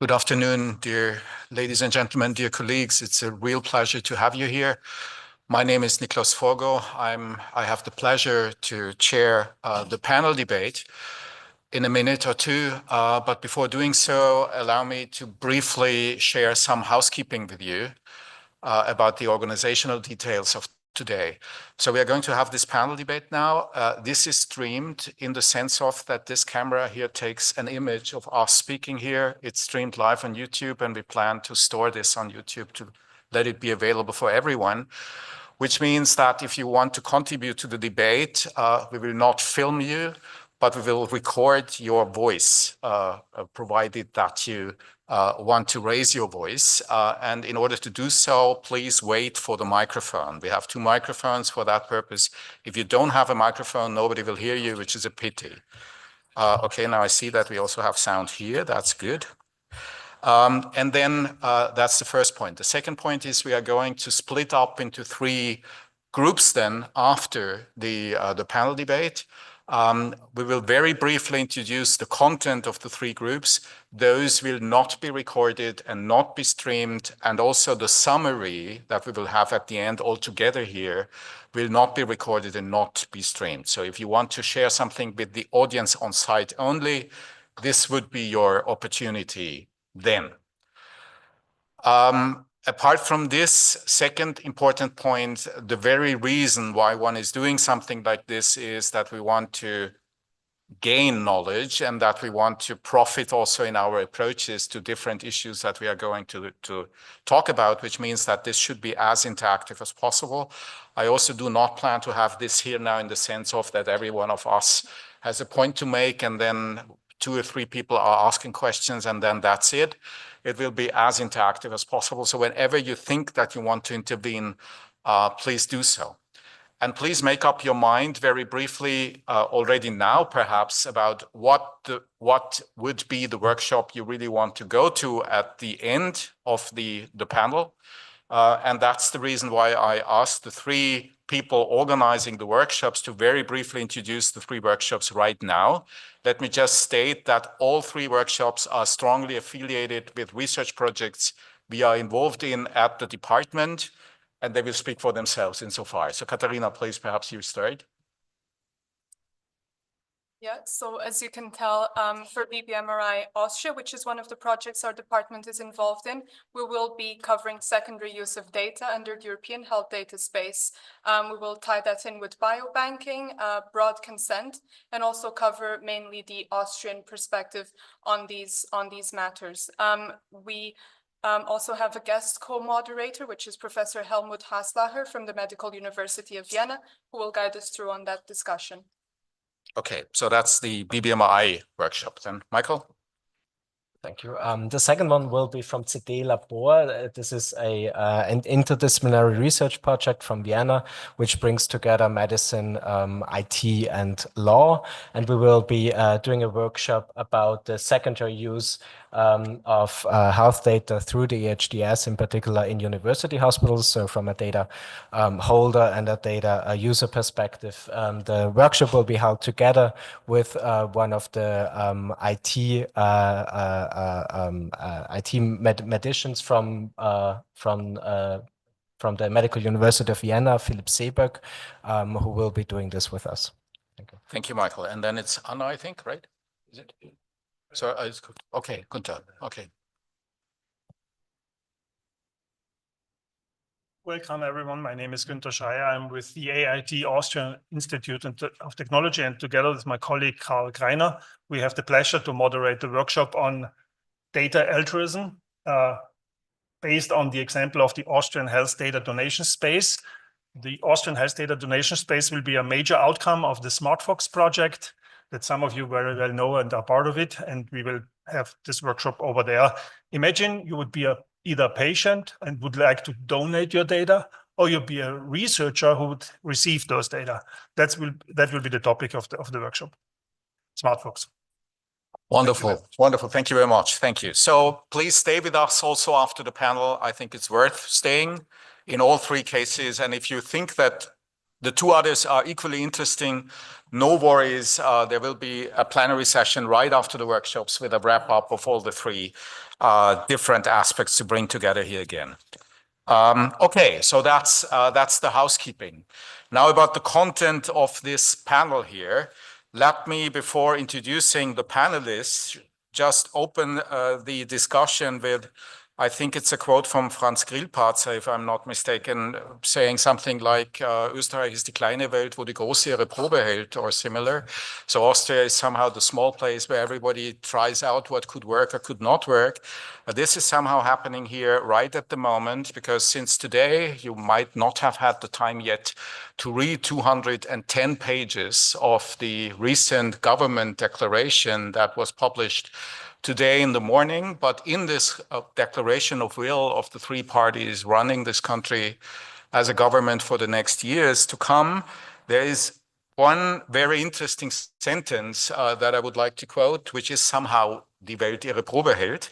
Good afternoon, dear ladies and gentlemen, dear colleagues. It's a real pleasure to have you here. My name is Niklas Forgo. I have the pleasure to chair the panel debate in a minute or two. But before doing so, allow me to briefly share some housekeeping with you about the organizational details of today. So we are going to have this panel debate now. This is streamed in the sense of that this camera here takes an image of us speaking here. It's streamed live on YouTube, and we plan to store this on YouTube to let it be available for everyone, which means that if you want to contribute to the debate, we will not film you, but we will record your voice, provided that you want to raise your voice. And in order to do so, please wait for the microphone. We have 2 microphones for that purpose. If you don't have a microphone, nobody will hear you, which is a pity. Okay, now I see that we also have sound here. That's good. And then that's the first point. The second point is we are going to split up into 3 groups then after the panel debate. We will very briefly introduce the content of the 3 groups. Those will not be recorded and not be streamed. And also the summary that we will have at the end all together here will not be recorded and not be streamed. So if you want to share something with the audience on site only, this would be your opportunity then. Apart from this second important point, the very reason why one is doing something like this is that we want to gain knowledge and that we want to profit also in our approaches to different issues that we are going to talk about, which means that this should be as interactive as possible. I also do not plan to have this here now in the sense of that every one of us has a point to make and then 2 or 3 people are asking questions and then that's it. It will be as interactive as possible. So whenever you think that you want to intervene, please do so. And please make up your mind very briefly already now, perhaps, about what would be the workshop you really want to go to at the end of the panel. And that's the reason why I asked the 3 people organizing the workshops to very briefly introduce the 3 workshops right now. Let me just state that all 3 workshops are strongly affiliated with research projects we are involved in at the department, and they will speak for themselves insofar. So Katharina, please, perhaps you start. Yeah, so as you can tell, for BBMRI Austria, which is one of the projects our department is involved in, we will be covering secondary use of data under the European health data space. We will tie that in with biobanking, broad consent, and also cover mainly the Austrian perspective on these matters. We also have a guest co-moderator, which is Professor Helmut Haslacher from the Medical University of Vienna, who will guide us through on that discussion. Okay, so that's the BBMI workshop. Then, Michael? Thank you. The second one will be from CD Labor. This is an interdisciplinary research project from Vienna, which brings together medicine, IT, and law. And we will be doing a workshop about the secondary use of health data through the EHDS, in particular in university hospitals. So from a data holder and a data user perspective, the workshop will be held together with one of the IT medicians from the Medical University of Vienna, Philipp Seeberg, who will be doing this with us. Thank you. Thank you, Michael. And then it's Anna, I think, right? Is it? So it's okay, Gunther. Okay. Welcome, everyone. My name is Günther Schreier. I'm with the AIT Austrian Institute of Technology, and together with my colleague Karl Greiner, we have the pleasure to moderate the workshop on data altruism, based on the example of the Austrian health data donation space. The Austrian health data donation space will be a major outcome of the SmartFox project that some of you very well know and are part of it, and we will have this workshop over there. Imagine you would be either a patient and would like to donate your data, or you'd be a researcher who would receive those data. That will be the topic of the workshop. SmartFox. Wonderful, wonderful. Thank you very much. Thank you. So please stay with us also after the panel. I think it's worth staying in all 3 cases. And if you think that The two others are equally interesting. No worries, there will be a plenary session right after the workshops with a wrap-up of all the three different aspects to bring together here again. Okay, so that's the housekeeping. Now about the content of this panel here. Let me, before introducing the panelists, just open the discussion with, I think it's a quote from Franz Grillparzer, if I'm not mistaken, saying something like, Österreich ist die kleine Welt, wo die Große ihre Probe hält, or similar. So Austria is somehow the small place where everybody tries out what could work or could not work. This is somehow happening here right at the moment, because since today, you might not have had the time yet to read 210 pages of the recent government declaration that was published today in the morning. But in this declaration of will of the three parties running this country as a government for the next years to come, there is one very interesting sentence that I would like to quote, which is somehow die Welt ihre Probe hält.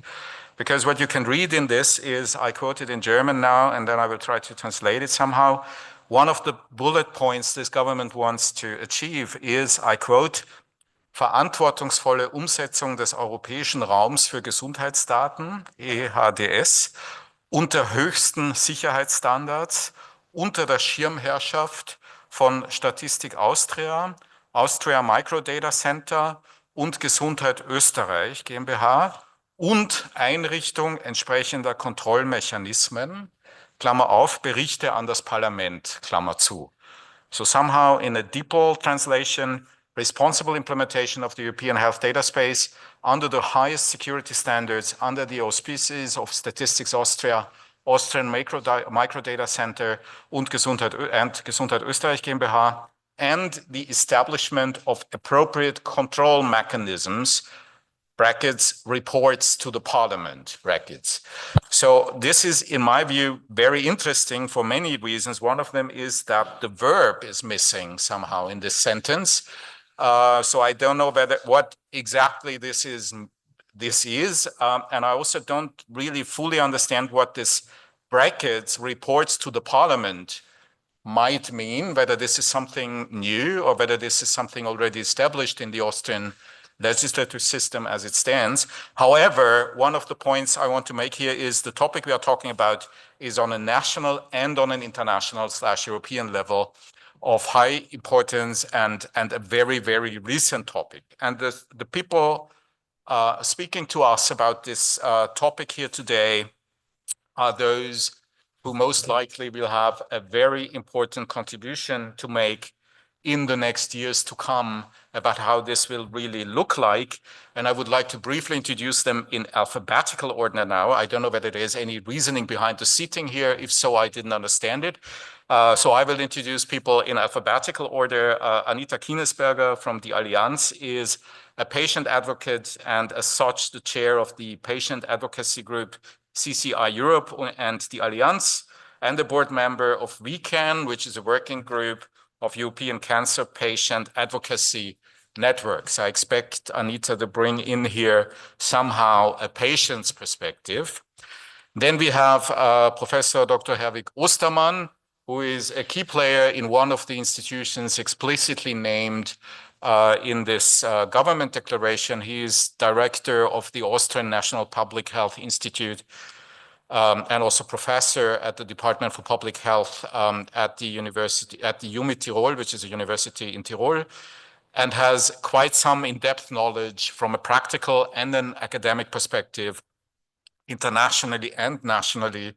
Because what you can read in this is, I quote it in German now, and then I will try to translate it somehow. One of the bullet points this government wants to achieve is, I quote, verantwortungsvolle Umsetzung des europäischen Raums für Gesundheitsdaten, EHDS, unter höchsten Sicherheitsstandards, unter der Schirmherrschaft von Statistik Austria, Austria Microdata Center und Gesundheit Österreich GmbH und Einrichtung entsprechender Kontrollmechanismen, Klammer auf, Berichte an das Parlament, Klammer zu. So somehow in a default translation, responsible implementation of the European Health Data Space under the highest security standards, under the auspices of Statistics Austria, Austrian Microdata Center und Gesundheit Österreich GmbH, and the establishment of appropriate control mechanisms, brackets, reports to the parliament, brackets. So this is, in my view, very interesting for many reasons. One of them is that the verb is missing somehow in this sentence. So I don't know what exactly this is, and I also don't really fully understand what this brackets reports to the parliament might mean, whether this is something new or whether this is something already established in the Austrian legislative system as it stands. However, one of the points I want to make here is the topic we are talking about is on a national and on an international / European level of high importance and a very, very recent topic. And the people speaking to us about this topic here today are those who most likely will have a very important contribution to make in the next years to come about how this will really look like. And I would like to briefly introduce them in alphabetical order now. I don't know whether there is any reasoning behind the seating here. If so, I didn't understand it. So I will introduce people in alphabetical order. Anita Kienesberger from the Allianz is a patient advocate and as such the chair of the patient advocacy group CCI Europe and the Allianz, and a board member of WeCan, which is a working group of European Cancer Patient Advocacy Networks. I expect Anita to bring in here somehow a patient's perspective. Then we have Professor Dr. Herwig Ostermann, who is a key player in one of the institutions explicitly named in this government declaration. He is director of the Austrian National Public Health Institute and also professor at the Department for Public Health at the university, at the UMI Tirol, which is a university in Tirol, and has quite some in-depth knowledge from a practical and an academic perspective, internationally and nationally,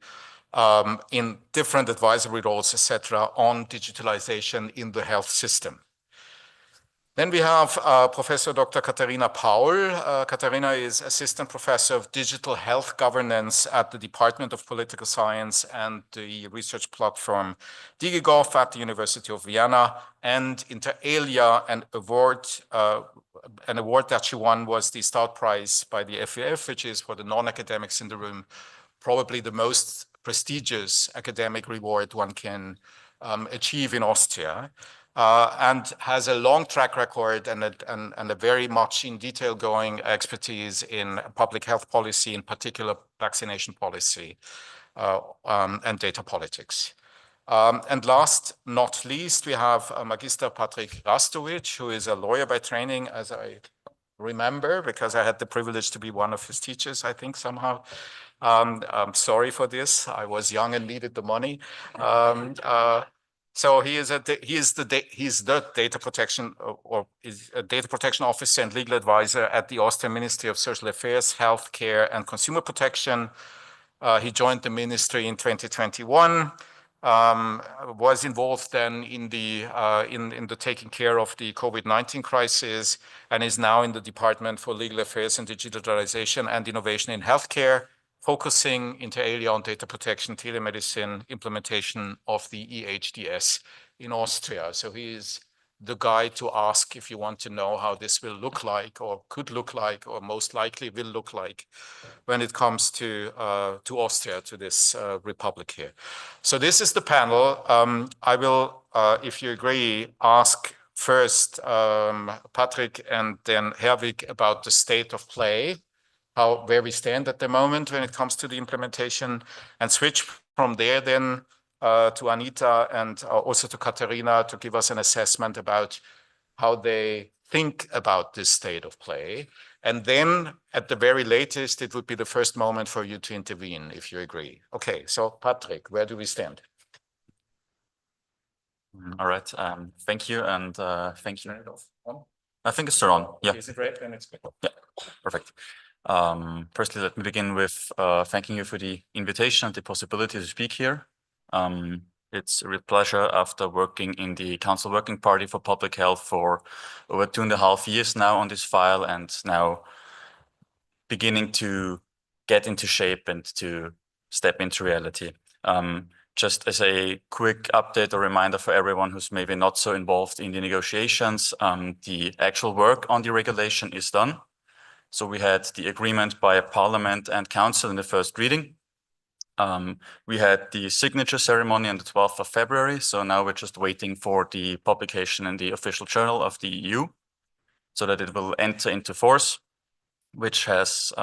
in different advisory roles, etc., on digitalization in the health system. Then we have Professor Dr. Katharina Paul. Katharina is Assistant Professor of Digital Health Governance at the Department of Political Science and the research platform DGA at the University of Vienna, and inter alia an award that she won was the Start Prize by the FEF, which is for the non-academics in the room, probably the most prestigious academic reward one can achieve in Austria. And has a long track record and a very much in detail going expertise in public health policy, in particular vaccination policy and data politics. And last not least, we have Magister Patrick Rastovic, who is a lawyer by training, as I remember, because I had the privilege to be one of his teachers, I think, somehow. I'm sorry for this. I was young and needed the money. So he is the data protection or is a data protection officer and legal advisor at the Austrian Ministry of Social Affairs, Healthcare and Consumer Protection. He joined the ministry in 2021. Was involved then in the taking care of the COVID-19 crisis, and is now in the Department for Legal Affairs and Digitalization and Innovation in Healthcare, focusing inter alia on data protection, telemedicine, implementation of the EHDS in Austria. So he is the guy to ask if you want to know how this will look like, or could look like, or most likely will look like when it comes to Austria, to this republic here. So this is the panel. I will, if you agree, ask first Patrick and then Herwig about the state of play, where we stand at the moment when it comes to the implementation, and switch from there then to Anita and also to Katerina to give us an assessment about how they think about this state of play. And then at the very latest, it would be the first moment for you to intervene, if you agree. Okay, so Patrick, where do we stand? All right, thank you, and thank you. I think it's still on, yeah. Is it red? Then it's good. Yeah, perfect. Firstly, let me begin with thanking you for the invitation and the possibility to speak here. It's a real pleasure after working in the Council Working Party for Public Health for over 2.5 years now on this file, and now beginning to get into shape and to step into reality. Just as a quick update or reminder for everyone who's maybe not so involved in the negotiations, the actual work on the regulation is done. So we had the agreement by Parliament and Council in the first reading. We had the signature ceremony on the 12th of February. So now we're just waiting for the publication in the official journal of the EU so that it will enter into force, which has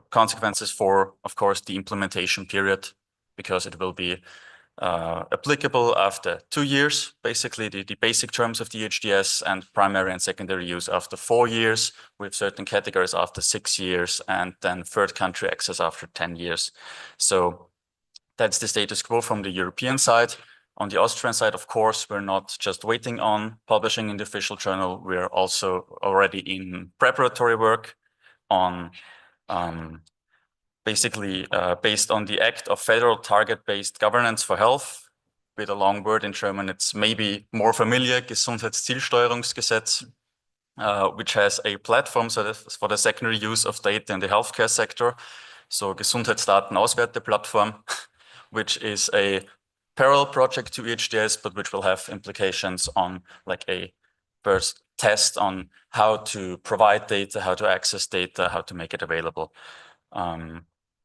consequences for, of course, the implementation period, because it will be applicable after 2 years, basically the basic terms of the EHDS, and primary and secondary use after 4 years, with certain categories after 6 years, and then third country access after 10 years. So that's the status quo from the European side. On the Austrian side, of course, we're not just waiting on publishing in the official journal. We're also already in preparatory work on basically based on the Act of Federal Target-Based Governance for Health. With a long word in German, it's maybe more familiar, Gesundheitszielsteuerungsgesetz, which has a platform for the secondary use of data in the healthcare sector. So Gesundheitsdatenauswerteplattform, which is a parallel project to EHDS, but which will have implications on like a first test on how to provide data, how to access data, how to make it available.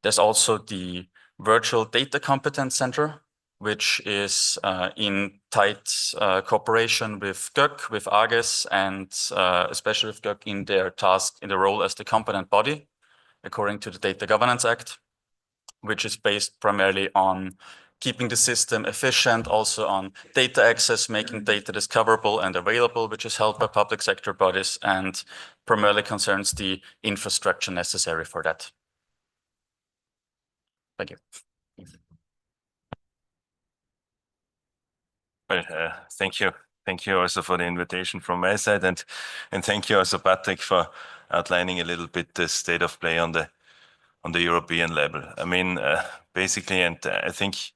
There's also the Virtual Data Competence Center, which is in tight cooperation with GÖK, with AGES, and especially with GÖK in their task, in the role as the competent body, according to the Data Governance Act, which is based primarily on keeping the system efficient, also on data access, making data discoverable and available, which is held by public sector bodies, and primarily concerns the infrastructure necessary for that. Thank you. Well, thank you. Thank you also for the invitation from my side, and thank you also, Patrick, for outlining a little bit the state of play on the European level. I mean, basically, and I think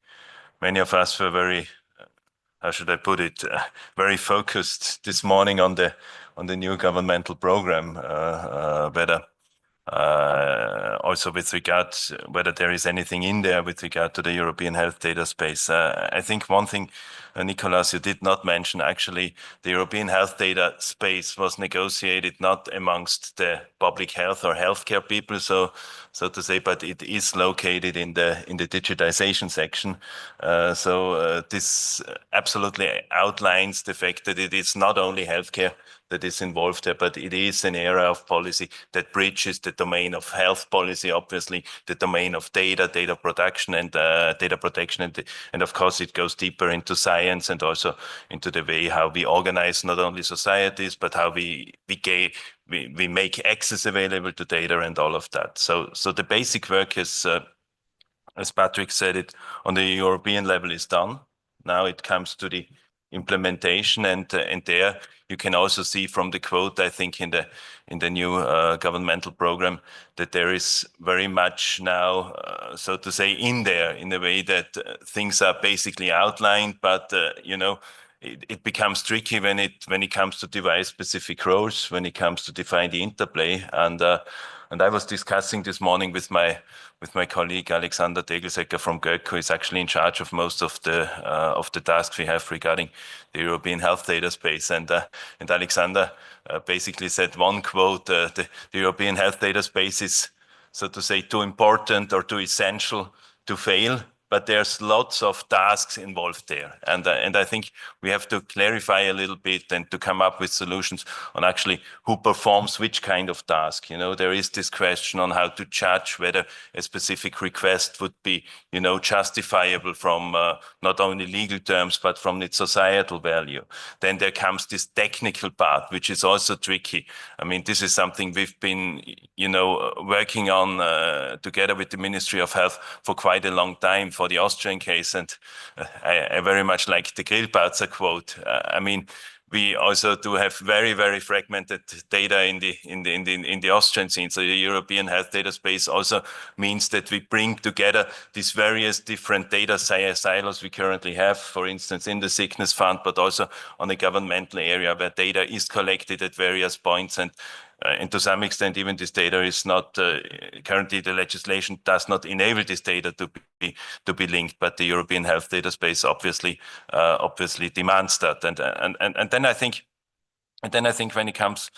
many of us were very, how should I put it, very focused this morning on the new governmental program, whether also with regard whether there is anything in there with regard to the European health data space. I think one thing Nicolas, you did not mention, actually, the European health data space was negotiated not amongst the public health or healthcare people, so to say, but it is located in the digitization section. This absolutely outlines the fact that it is not only healthcare that is involved there, but it is an area of policy that bridges the domain of health policy, obviously, the domain of data production and data protection. And of course, it goes deeper into science and also into the way how we organize not only societies, but how we make access available to data and all of that. So the basic work is, as Patrick said, it on the European level is done. Now it comes to the implementation, and there you can also see from the quote, I think, in the new governmental program, that there is very much now, so to say, in there in a way that things are basically outlined, but it becomes tricky when it comes to device specific roles, when it comes to define the interplay. And I was discussing this morning with my colleague Alexander Tegelsecker from GÖK, who is actually in charge of most of the tasks we have regarding the European health data space. And Alexander basically said one quote: the European health data space is, so to say, too important or too essential to fail. But there's lots of tasks involved there. And I think we have to clarify a little bit and to come up with solutions on actually who performs which kind of task. There is this question on how to judge whether a specific request would be, justifiable from not only legal terms, but from its societal value. Then there comes this technical part, which is also tricky. I mean, this is something we've been, working on together with the Ministry of Health for quite a long time for the Austrian case, and I very much like the Grillparzer quote. I mean, we also do have very, very fragmented data in the Austrian scene. So the European health data space also means that we bring together these various different data silos we currently have, for instance, in the sickness fund, but also on the governmental area where data is collected at various points. And to some extent, even this data is not currently, the legislation does not enable this data to be linked, but the European health data space obviously demands that. And then I think when it comes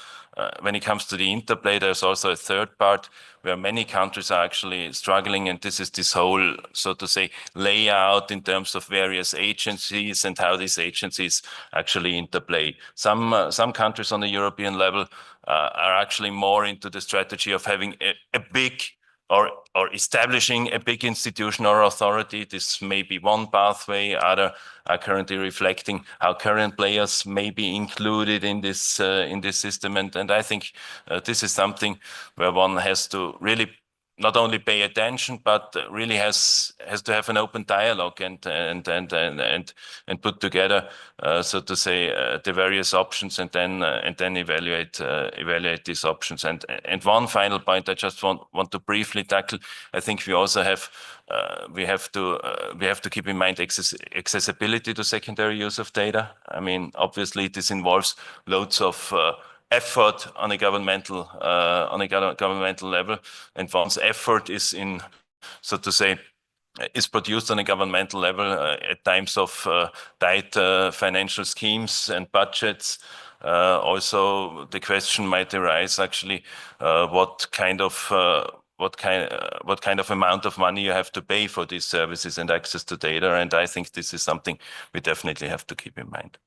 to the interplay, there's also a third part where many countries are actually struggling, and this is this whole, so to say, layout in terms of various agencies and how these agencies actually interplay. Some countries on the European level are actually more into the strategy of having a big or establishing a big institution or authority. This may be one pathway. Other are currently reflecting how current players may be included in this system. And I think this is something where one has to really not only pay attention, but really has to have an open dialogue and put together, so to say, the various options, and then evaluate these options. And one final point I just want to briefly tackle. I think we also have we have to keep in mind accessibility to secondary use of data. I mean, obviously, this involves loads of effort on a governmental level, and one's effort is so to say, is produced on a governmental level at times of tight financial schemes and budgets. Also, the question might arise actually, what kind of amount of money you have to pay for these services and access to data, and I think this is something we definitely have to keep in mind.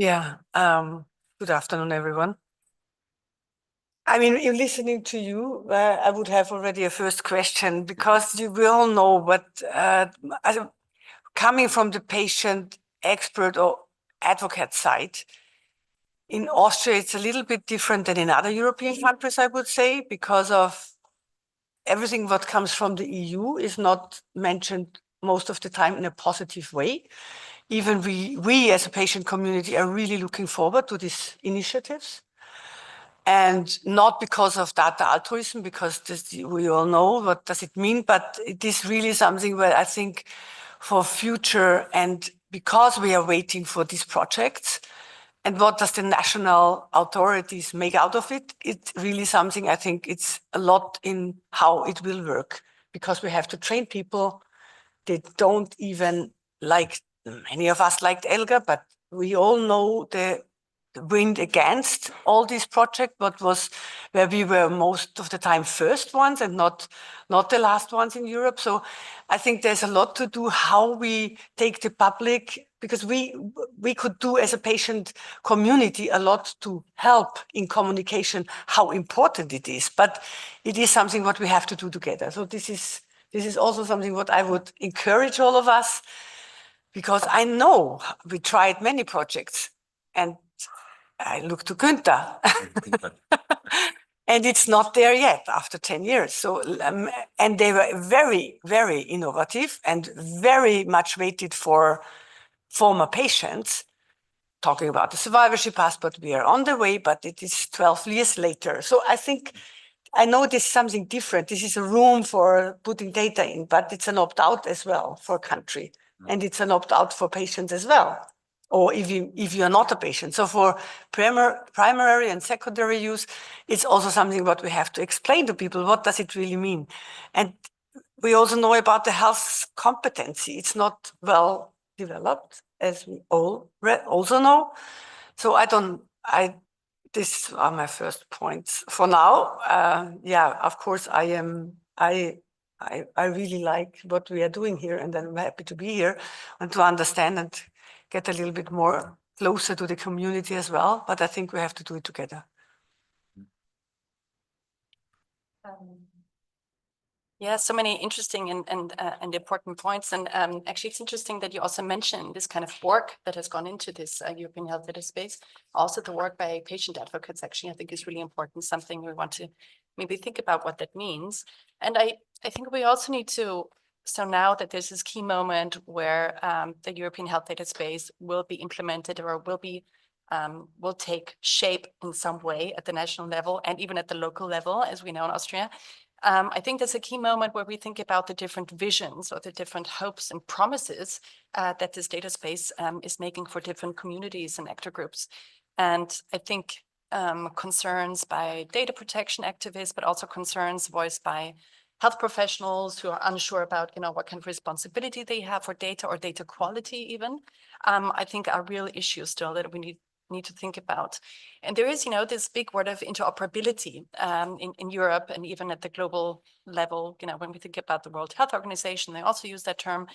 Yeah, good afternoon, everyone. I mean, in listening to you, I would have already a first question, because you will know what, coming from the patient expert or advocate side, in Austria, it's a little bit different than in other European countries, I would say, because of everything what comes from the EU is not mentioned most of the time in a positive way. Even we as a patient community are really looking forward to these initiatives. And not because of data altruism, because we all know what does it mean, but it is really something where I think for future, and because we are waiting for these projects, And what does the national authorities make out of it? It's really something, I think it's a lot in how it will work, because we have to train people. They don't even like, many of us liked Elga, but we all know the wind against all these projects, but was where we were most of the time first ones and not the last ones in Europe. So I think there's a lot to do how we take the public, because we could do as a patient community a lot to help in communication how important it is, but it is something what we have to do together. So this is also something what I would encourage all of us, because I know we tried many projects and I look to Günther and it's not there yet after 10 years. So, and they were very, very innovative and very much waited for former patients. Talking about the survivorship passport, we are on the way, but it is 12 years later. So I think, I know this is something different. This is a room for putting data in, but it's an opt-out as well for a country. And it's an opt-out for patients as well, or if you are not a patient. So for primary and secondary use, it's also something what we have to explain to people. What does it really mean? And we also know about the health competency. It's not well developed, as we all also know. So these are my first points for now. Yeah, of course, I really like what we are doing here, and I'm happy to be here and to understand and get a little bit more closer to the community as well. But I think we have to do it together. Yeah, so many interesting and important points. And actually, it's interesting that you also mentioned this kind of work that has gone into this European health data space. Also, the work by patient advocates, actually, I think is really important, something we want to maybe think about what that means. And I think we also need to, so now that there's this key moment where the European health data space will be implemented or will take shape in some way at the national level and even at the local level, as we know in Austria. I think there's a key moment where we think about the different visions or the different hopes and promises that this data space is making for different communities and actor groups. And I think concerns by data protection activists, but also concerns voiced by health professionals who are unsure about, what kind of responsibility they have for data or data quality even, I think are real issues still that we need to think about. And there is, this big word of interoperability in Europe and even at the global level, when we think about the World Health Organization, they also use that term.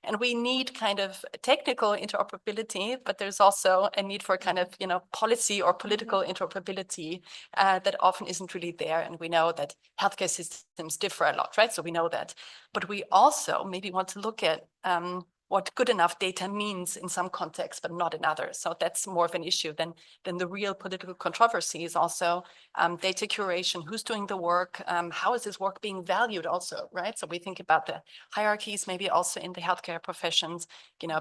And we need kind of technical interoperability, but there's also a need for kind of, policy or political interoperability that often isn't really there. And we know that healthcare systems differ a lot, right? So we know that. But we also maybe want to look at what good enough data means in some contexts, but not in others. So that's more of an issue than the real political controversy is also data curation, who's doing the work, how is this work being valued also, right? So we think about the hierarchies maybe also in the healthcare professions,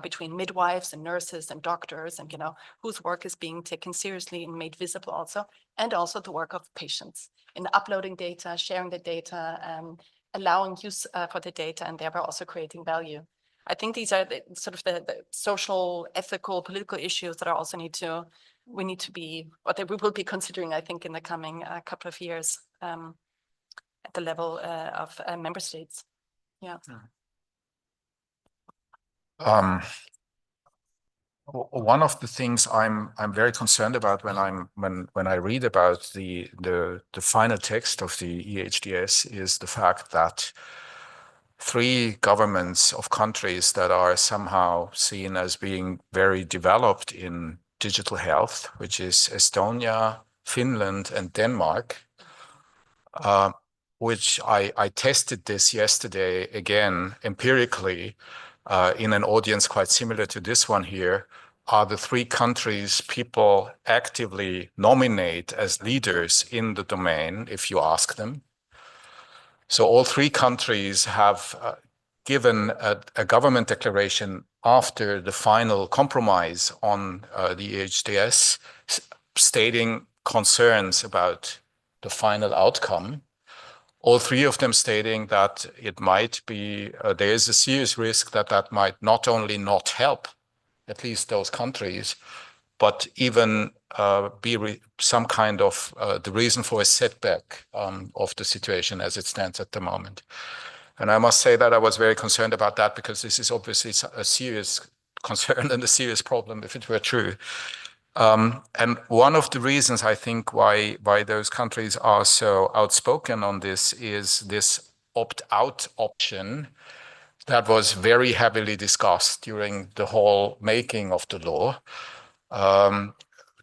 between midwives and nurses and doctors and, whose work is being taken seriously and made visible also, and also the work of patients in uploading data, sharing the data, allowing use for the data, and thereby also creating value. I think these are the social, ethical, political issues that are also we need to be, what we will be considering, I think, in the coming couple of years at the level of member states. Yeah. One of the things I'm very concerned about when I read about the final text of the EHDS is the fact that 3 governments of countries that are somehow seen as being very developed in digital health, which is Estonia, Finland, and Denmark, which I tested this yesterday again empirically in an audience quite similar to this one here, are the 3 countries people actively nominate as leaders in the domain if you ask them. So all 3 countries have given a government declaration after the final compromise on the EHDS, stating concerns about the final outcome. All 3 of them stating that it might be, there is a serious risk that might not only not help, at least those countries, but even be some kind of the reason for a setback of the situation as it stands at the moment. And I must say that I was very concerned about that, because this is obviously a serious concern and a serious problem if it were true. And one of the reasons I think why those countries are so outspoken on this is this opt-out option that was very heavily discussed during the whole making of the law.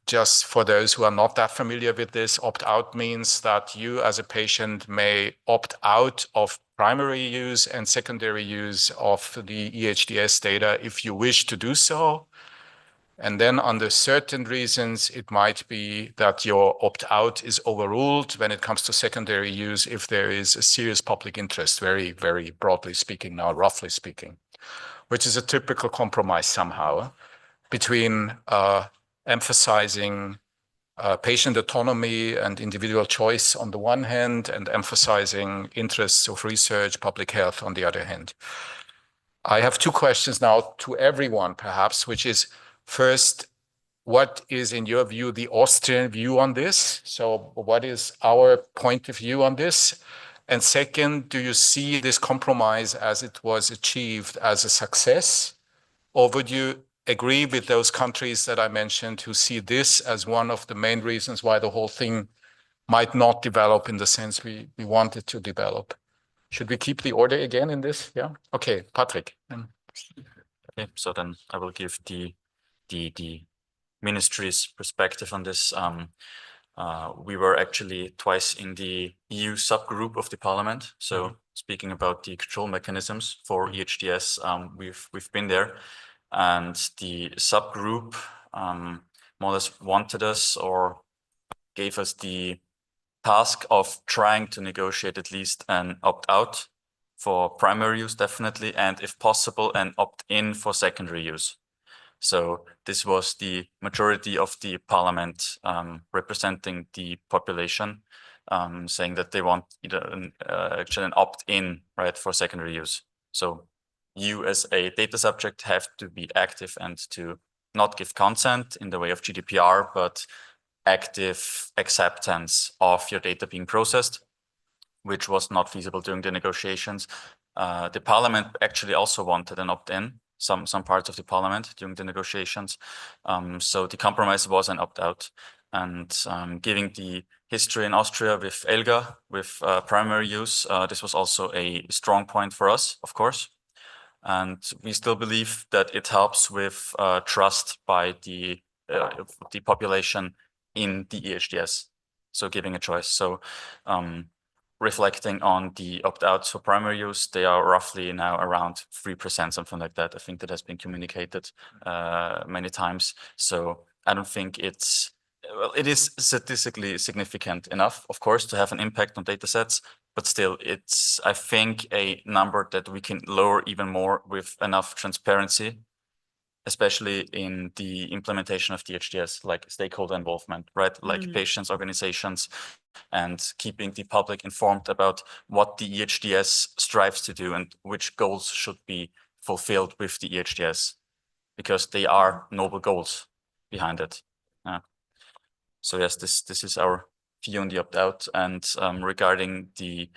Just for those who are not that familiar with this, opt-out means that you as a patient may opt out of primary use and secondary use of the EHDS data if you wish to do so. And then under certain reasons, it might be that your opt-out is overruled when it comes to secondary use if there is a serious public interest, very, very broadly speaking now, roughly speaking, which is a typical compromise somehow between emphasizing patient autonomy and individual choice on the one hand, and emphasizing interests of research, public health on the other hand. I have two questions now to everyone, perhaps, which is, first, what is, in your view, the Austrian view on this? So what is our point of view on this? And second, do you see this compromise as it was achieved as a success? Or would you agree with those countries that I mentioned who see this as one of the main reasons why the whole thing might not develop in the sense we want it to develop? Should we keep the order again in this? Yeah. Okay, Patrick. Okay, so then I will give the ministry's perspective on this. We were actually twice in the EU subgroup of the parliament. So speaking about the control mechanisms for EHDS, we've been there, and the subgroup more or less wanted us, or gave us the task of trying to negotiate at least an opt-out for primary use, definitely, and if possible, an opt-in for secondary use. So this was the majority of the parliament representing the population, saying that they want either actually an opt-in, right, for secondary use. So you as a data subject have to be active and to not give consent in the way of GDPR, but active acceptance of your data being processed, which was not feasible during the negotiations. The parliament actually also wanted an opt-in, some parts of the parliament during the negotiations. So the compromise was an opt-out. And giving the history in Austria with ELGA, with primary use, this was also a strong point for us, of course. And we still believe that it helps with trust by the population in the EHDS, so giving a choice. So reflecting on the opt-outs for primary use, they are roughly now around 3%, something like that. I think that has been communicated many times. So I don't think it's, well, it is statistically significant enough, of course, to have an impact on data sets, but still it's, I think, a number that we can lower even more with enough transparency, especially in the implementation of the EHDS, like stakeholder involvement, right? Like patients, organizations, and keeping the public informed about what the EHDS strives to do and which goals should be fulfilled with the EHDS, because they are noble goals behind it. So yes, this is our view on the opt-out. And regarding the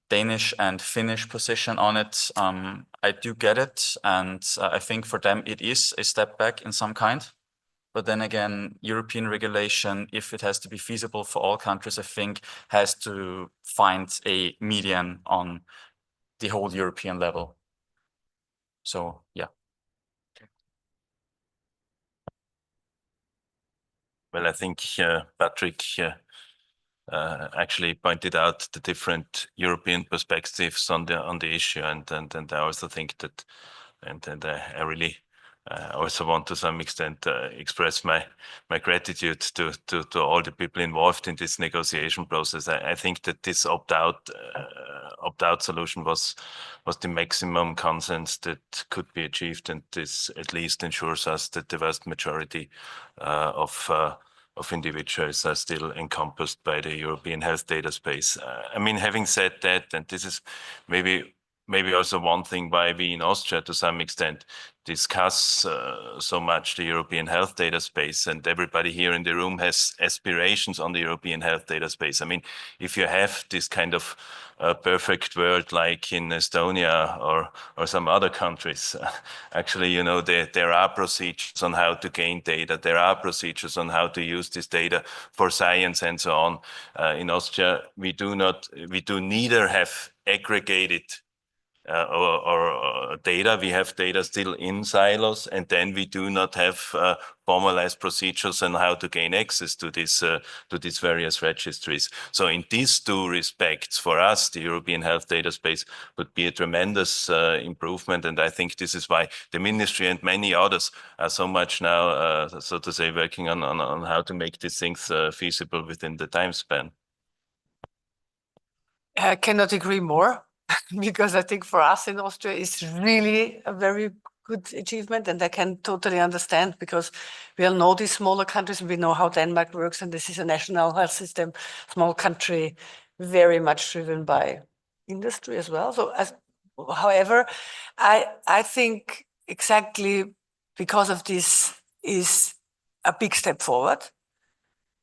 Danish and Finnish position on it, I do get it. And I think for them, it is a step back in some kind. But then again, European regulation, if it has to be feasible for all countries, I think has to find a median on the whole European level. So, yeah. Well, I think Patrick actually pointed out the different European perspectives on the issue, and I also think that, and I really also want to some extent express my gratitude to all the people involved in this negotiation process. I think that this opt-out solution was the maximum consensus that could be achieved, and this at least ensures us that the vast majority of individuals are still encompassed by the European health data space. I mean, having said that, and this is maybe maybe also one thing why we in Austria to some extent discuss so much the European health data space, and everybody here in the room has aspirations on the European health data space. I mean, if you have this kind of perfect world like in Estonia or some other countries, actually, you know, there are procedures on how to gain data. There are procedures on how to use this data for science and so on. In Austria, we do neither have aggregated or data. We have data still in silos, and then we do not have formalized procedures on how to gain access to these various registries. So in these two respects, for us, the European health data space would be a tremendous improvement. And I think this is why the ministry and many others are so much now, so to say, working on how to make these things feasible within the time span. I cannot agree more. Because I think for us in Austria, it's really a very good achievement, and I can totally understand, because we all know these smaller countries, and we know how Denmark works, and this is a national health system, small country, very much driven by industry as well. So, however, I think exactly because of this is a big step forward,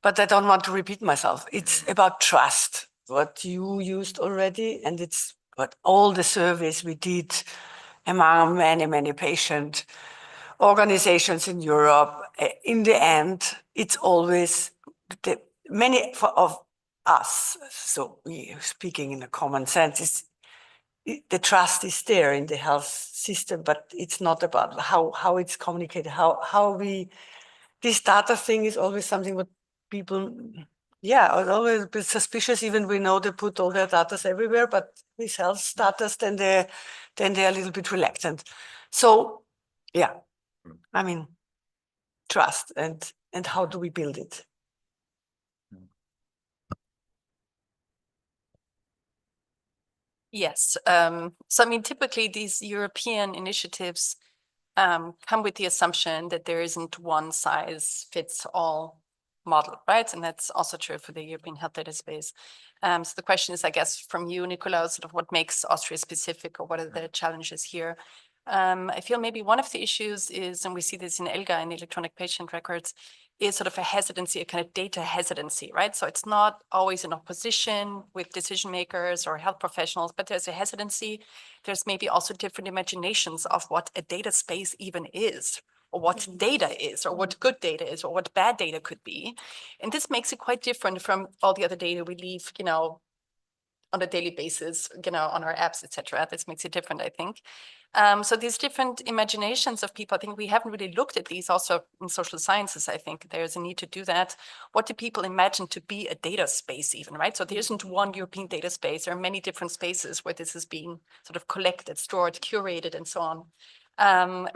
but I don't want to repeat myself. It's about trust, what you used already, and it's but all the surveys we did among many, many patient organizations in Europe, in the end, it's always many of us, so we speaking in a common sense, the trust is there in the health system, but it's not about how it's communicated, how we, this data thing is always something what people, yeah, are always a bit suspicious. Even we know they put all their data everywhere, but with health data, then they're a little bit reluctant. So, yeah, I mean, trust and how do we build it? Yes. So, I mean, typically these European initiatives come with the assumption that there isn't one size fits all model, right? And that's also true for the European health data space. So the question is, I guess, from you, Nicola, sort of what makes Austria specific, or what are the challenges here? I feel maybe one of the issues is, and we see this in ELGA, in electronic patient records, is sort of a hesitancy, a kind of data hesitancy, right? So it's not always in opposition with decision makers or health professionals, but there's a hesitancy. There's maybe also different imaginations of what a data space even is, or what data is, or what good data is, or what bad data could be. And this makes it quite different from all the other data we leave, you know, on a daily basis, you know, on our apps, etc. This makes it different, I think. So these different imaginations of people, I think we haven't really looked at these also in social sciences. I think there's a need to do that. What do people imagine to be a data space even, right? So there isn't one European data space. There are many different spaces where this is being sort of collected, stored, curated, and so on.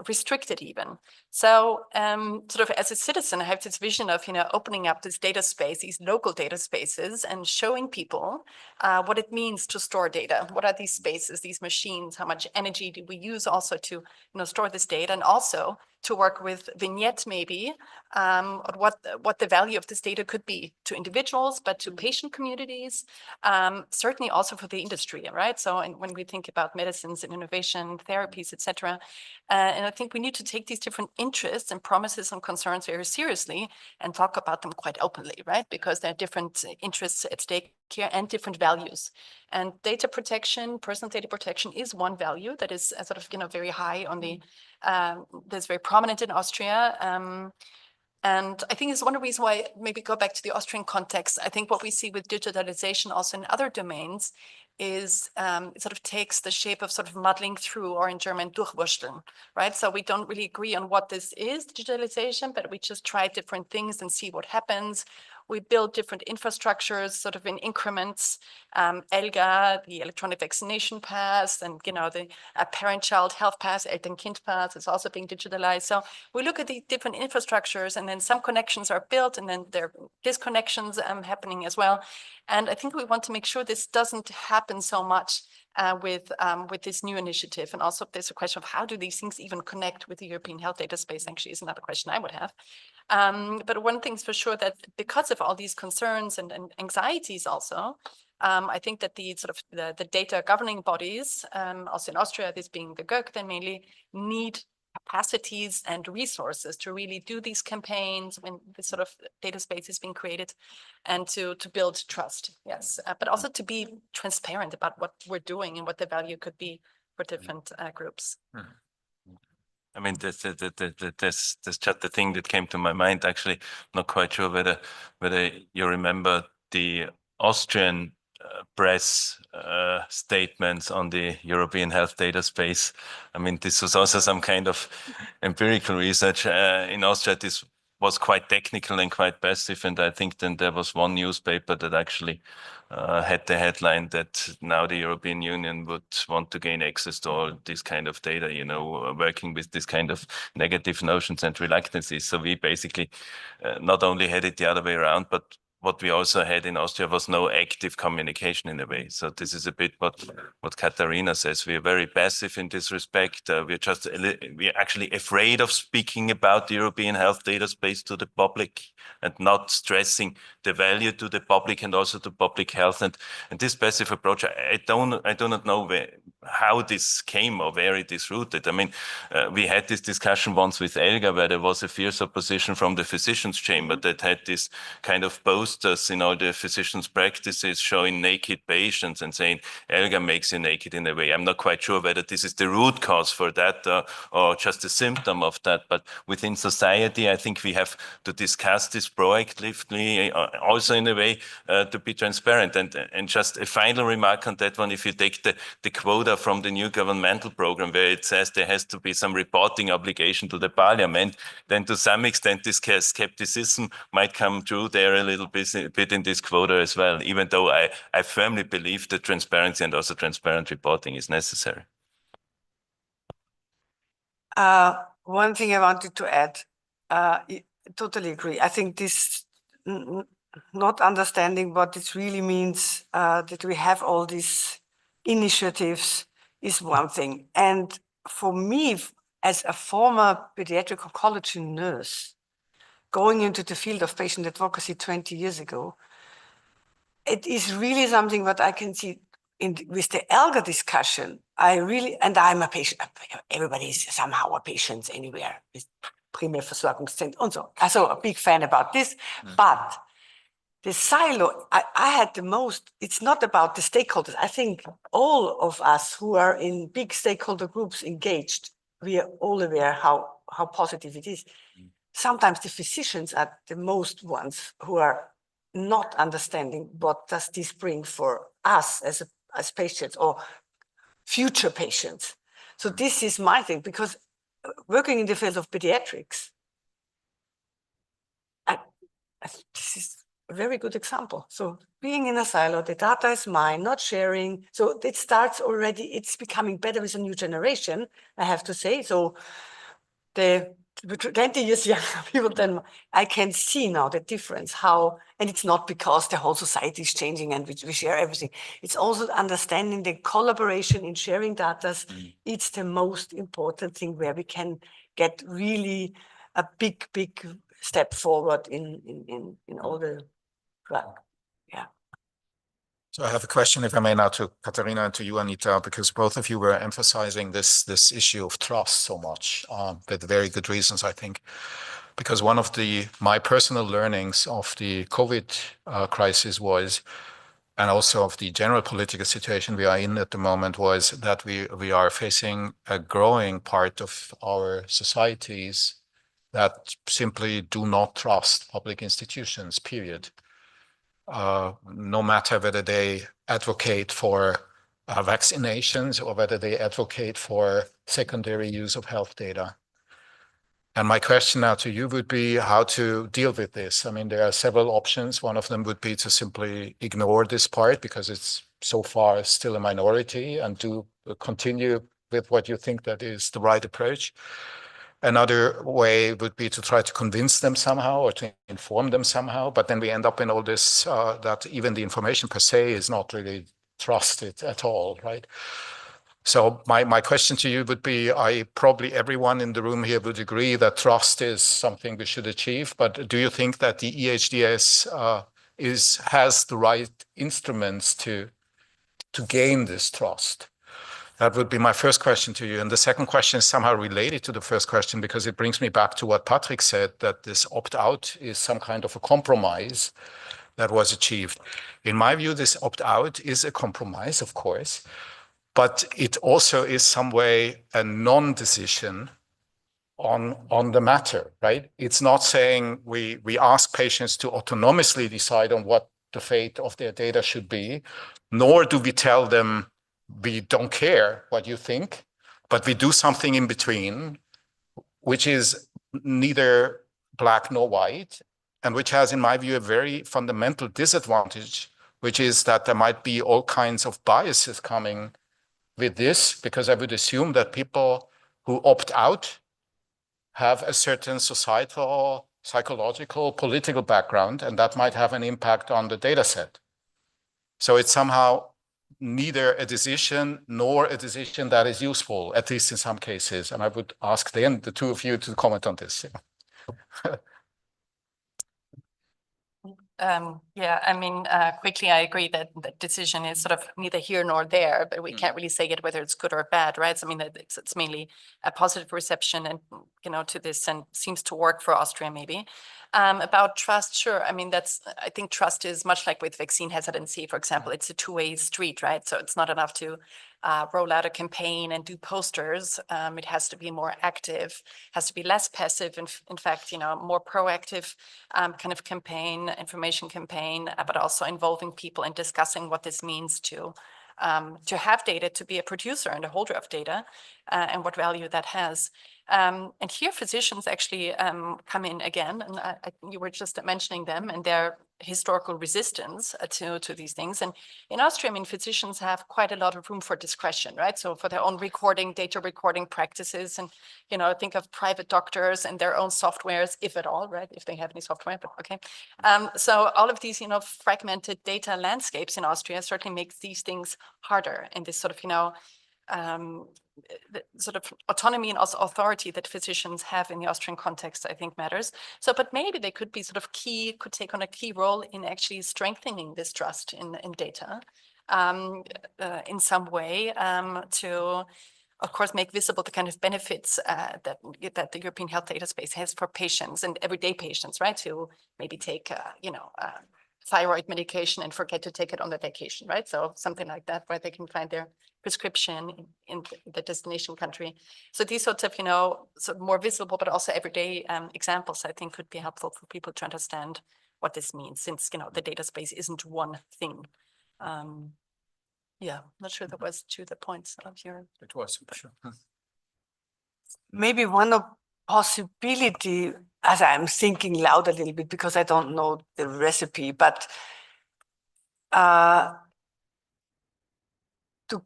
Restricted even. So sort of as a citizen, I have this vision of, you know, opening up this data space, these local data spaces, and showing people what it means to store data. What are these spaces, these machines? How much energy do we use also to, you know, store this data, and also to work with Vignette maybe, what the value of this data could be to individuals, but to patient communities, certainly also for the industry, right? So when we think about medicines and innovation, therapies, etc., and I think we need to take these different interests and promises and concerns very seriously and talk about them quite openly, right? Because there are different interests at stake here and different values. And data protection, personal data protection is one value that is sort of, you know, very high on the, that's very prominent in Austria. And I think it's one of the reasons why, maybe go back to the Austrian context, I think what we see with digitalization also in other domains is it sort of takes the shape of sort of muddling through, or in German, durchwursteln, right? So we don't really agree on what this is, digitalization, but we just try different things and see what happens. We build different infrastructures sort of in increments. ELGA, the electronic vaccination pass, and, you know, the parent-child health pass, Eltern-Kind pass, is also being digitalized. So we look at the different infrastructures, and then some connections are built, and then there are disconnections happening as well. And I think we want to make sure this doesn't happen so much with this new initiative. And also there's a question of how do these things even connect with the European health data space, actually is another question I would have. But one thing's for sure, that because of all these concerns and anxieties also, I think that the sort of the data governing bodies, also in Austria, this being the GÖK, then mainly need capacities and resources to really do these campaigns when this sort of data space is being created, and to build trust, yes, but also to be transparent about what we're doing and what the value could be for different groups. I mean, that's just the thing that came to my mind. Actually, not quite sure whether you remember the Austrian press statements on the European health data space. I mean, this was also some kind of empirical research. In Austria, this was quite technical and quite passive. And I think then there was one newspaper that actually had the headline that now the European Union would want to gain access to all this kind of data, you know, working with this kind of negative notions and reluctances. So we basically not only had it the other way around, but what we also had in Austria was no active communication in a way. So this is a bit what Katharina says. We are very passive in this respect. We're actually afraid of speaking about the European health data space to the public and not stressing the value to the public and also to public health. And this passive approach, I do not know how this came or where it is rooted. I mean, we had this discussion once with ELGA where there was a fierce opposition from the physicians' chamber that had this kind of posters in all the physicians' practices showing naked patients and saying ELGA makes you naked in a way. I'm not quite sure whether this is the root cause for that or just a symptom of that. But within society, I think we have to discuss this proactively, also in a way to be transparent. And just a final remark on that one, if you take the quota from the new governmental program where it says there has to be some reporting obligation to the parliament, then to some extent this skepticism might come through there a little bit in this quota as well, even though I firmly believe that transparency and also transparent reporting is necessary. One thing I wanted to add, I totally agree. I think this not understanding what it really means that we have all these initiatives is one thing. And for me, as a former pediatric oncology nurse, going into the field of patient advocacy 20 years ago, it is really something that I can see with the ELGA discussion. And I'm a patient, everybody is somehow a patient anywhere with Primärversorgungszentrum and so. So a big fan about this, but the silo, I had the most, it's not about the stakeholders. I think all of us who are in big stakeholder groups engaged, we are all aware how positive it is. Sometimes the physicians are the most ones who are not understanding what does this bring for us as patients or future patients. So this is my thing, because working in the field of pediatrics, this is a very good example. So being in a silo, the data is mine, not sharing. So it starts already, it's becoming better with a new generation, I have to say. So the 20 years younger people, then I can see now the difference, how, and it's not because the whole society is changing and we share everything. It's also understanding the collaboration in sharing data. It's the most important thing where we can get really a big step forward in all the drug. Yeah. So I have a question, if I may, now to Katharina and to you, Anita, because both of you were emphasizing this issue of trust so much, with very good reasons, I think. Because one of my personal learnings of the COVID crisis was, and also of the general political situation we are in at the moment, was that we are facing a growing part of our societies that simply do not trust public institutions, period. No matter whether they advocate for vaccinations or whether they advocate for secondary use of health data. And my question now to you would be how to deal with this. I mean, there are several options. One of them would be to simply ignore this part because it's so far still a minority, and to continue with what you think that is the right approach. Another way would be to try to convince them somehow or to inform them somehow, but then we end up in all this, that even the information per se is not really trusted at all, right? So my question to you would be, probably everyone in the room here would agree that trust is something we should achieve, but do you think that the EHDS has the right instruments to gain this trust? That would be my first question to you. And the second question is somehow related to the first question, because it brings me back to what Patrick said, that this opt-out is some kind of a compromise that was achieved. In my view, this opt-out is a compromise, of course, but it also is some way a non-decision on the matter, right? It's not saying we ask patients to autonomously decide on what the fate of their data should be, nor do we tell them we don't care what you think, but we do something in between, which is neither black nor white, and which has, in my view, a very fundamental disadvantage, which is that there might be all kinds of biases coming with this, because I would assume that people who opt out have a certain societal, psychological, political background, and that might have an impact on the data set. So it's somehow neither a decision nor a decision that is useful, at least in some cases. And I would ask then the two of you to comment on this. Yeah, I mean, quickly, I agree that the decision is sort of neither here nor there, but we can't really say it whether it's good or bad, right? So, I mean, it's mainly a positive reception and, to this, and seems to work for Austria, maybe. About trust, sure. I mean, I think trust is much like with vaccine hesitancy, for example. It's a two-way street, right? So it's not enough to roll out a campaign and do posters. It has to be more active, has to be less passive, in fact, more proactive kind of campaign, information campaign, but also involving people and discussing what this means to have data, to be a producer and a holder of data, and what value that has. And here physicians actually come in again, and you were just mentioning them and their historical resistance to these things. And in Austria, I mean, physicians have quite a lot of room for discretion, right? So for their own data recording practices, and, think of private doctors and their own softwares, if at all, right? If they have any software, but okay. So all of these, fragmented data landscapes in Austria certainly makes these things harder, and this sort of, the sort of autonomy and also authority that physicians have in the Austrian context, I think matters. So, but maybe they could be could take on a key role in actually strengthening this trust in data in some way, to, of course, make visible the kind of benefits that the European health data space has for patients and everyday patients, right? To maybe take, thyroid medication and forget to take it on the vacation, right? So something like that, where they can find their prescription in the destination country. So these sorts of, sort of more visible, but also everyday examples, I think, could be helpful for people to understand what this means, since, the data space isn't one thing. Yeah, not sure that was to the points of your. It was, sure. Maybe one possibility, as I'm thinking loud a little bit because I don't know the recipe, but to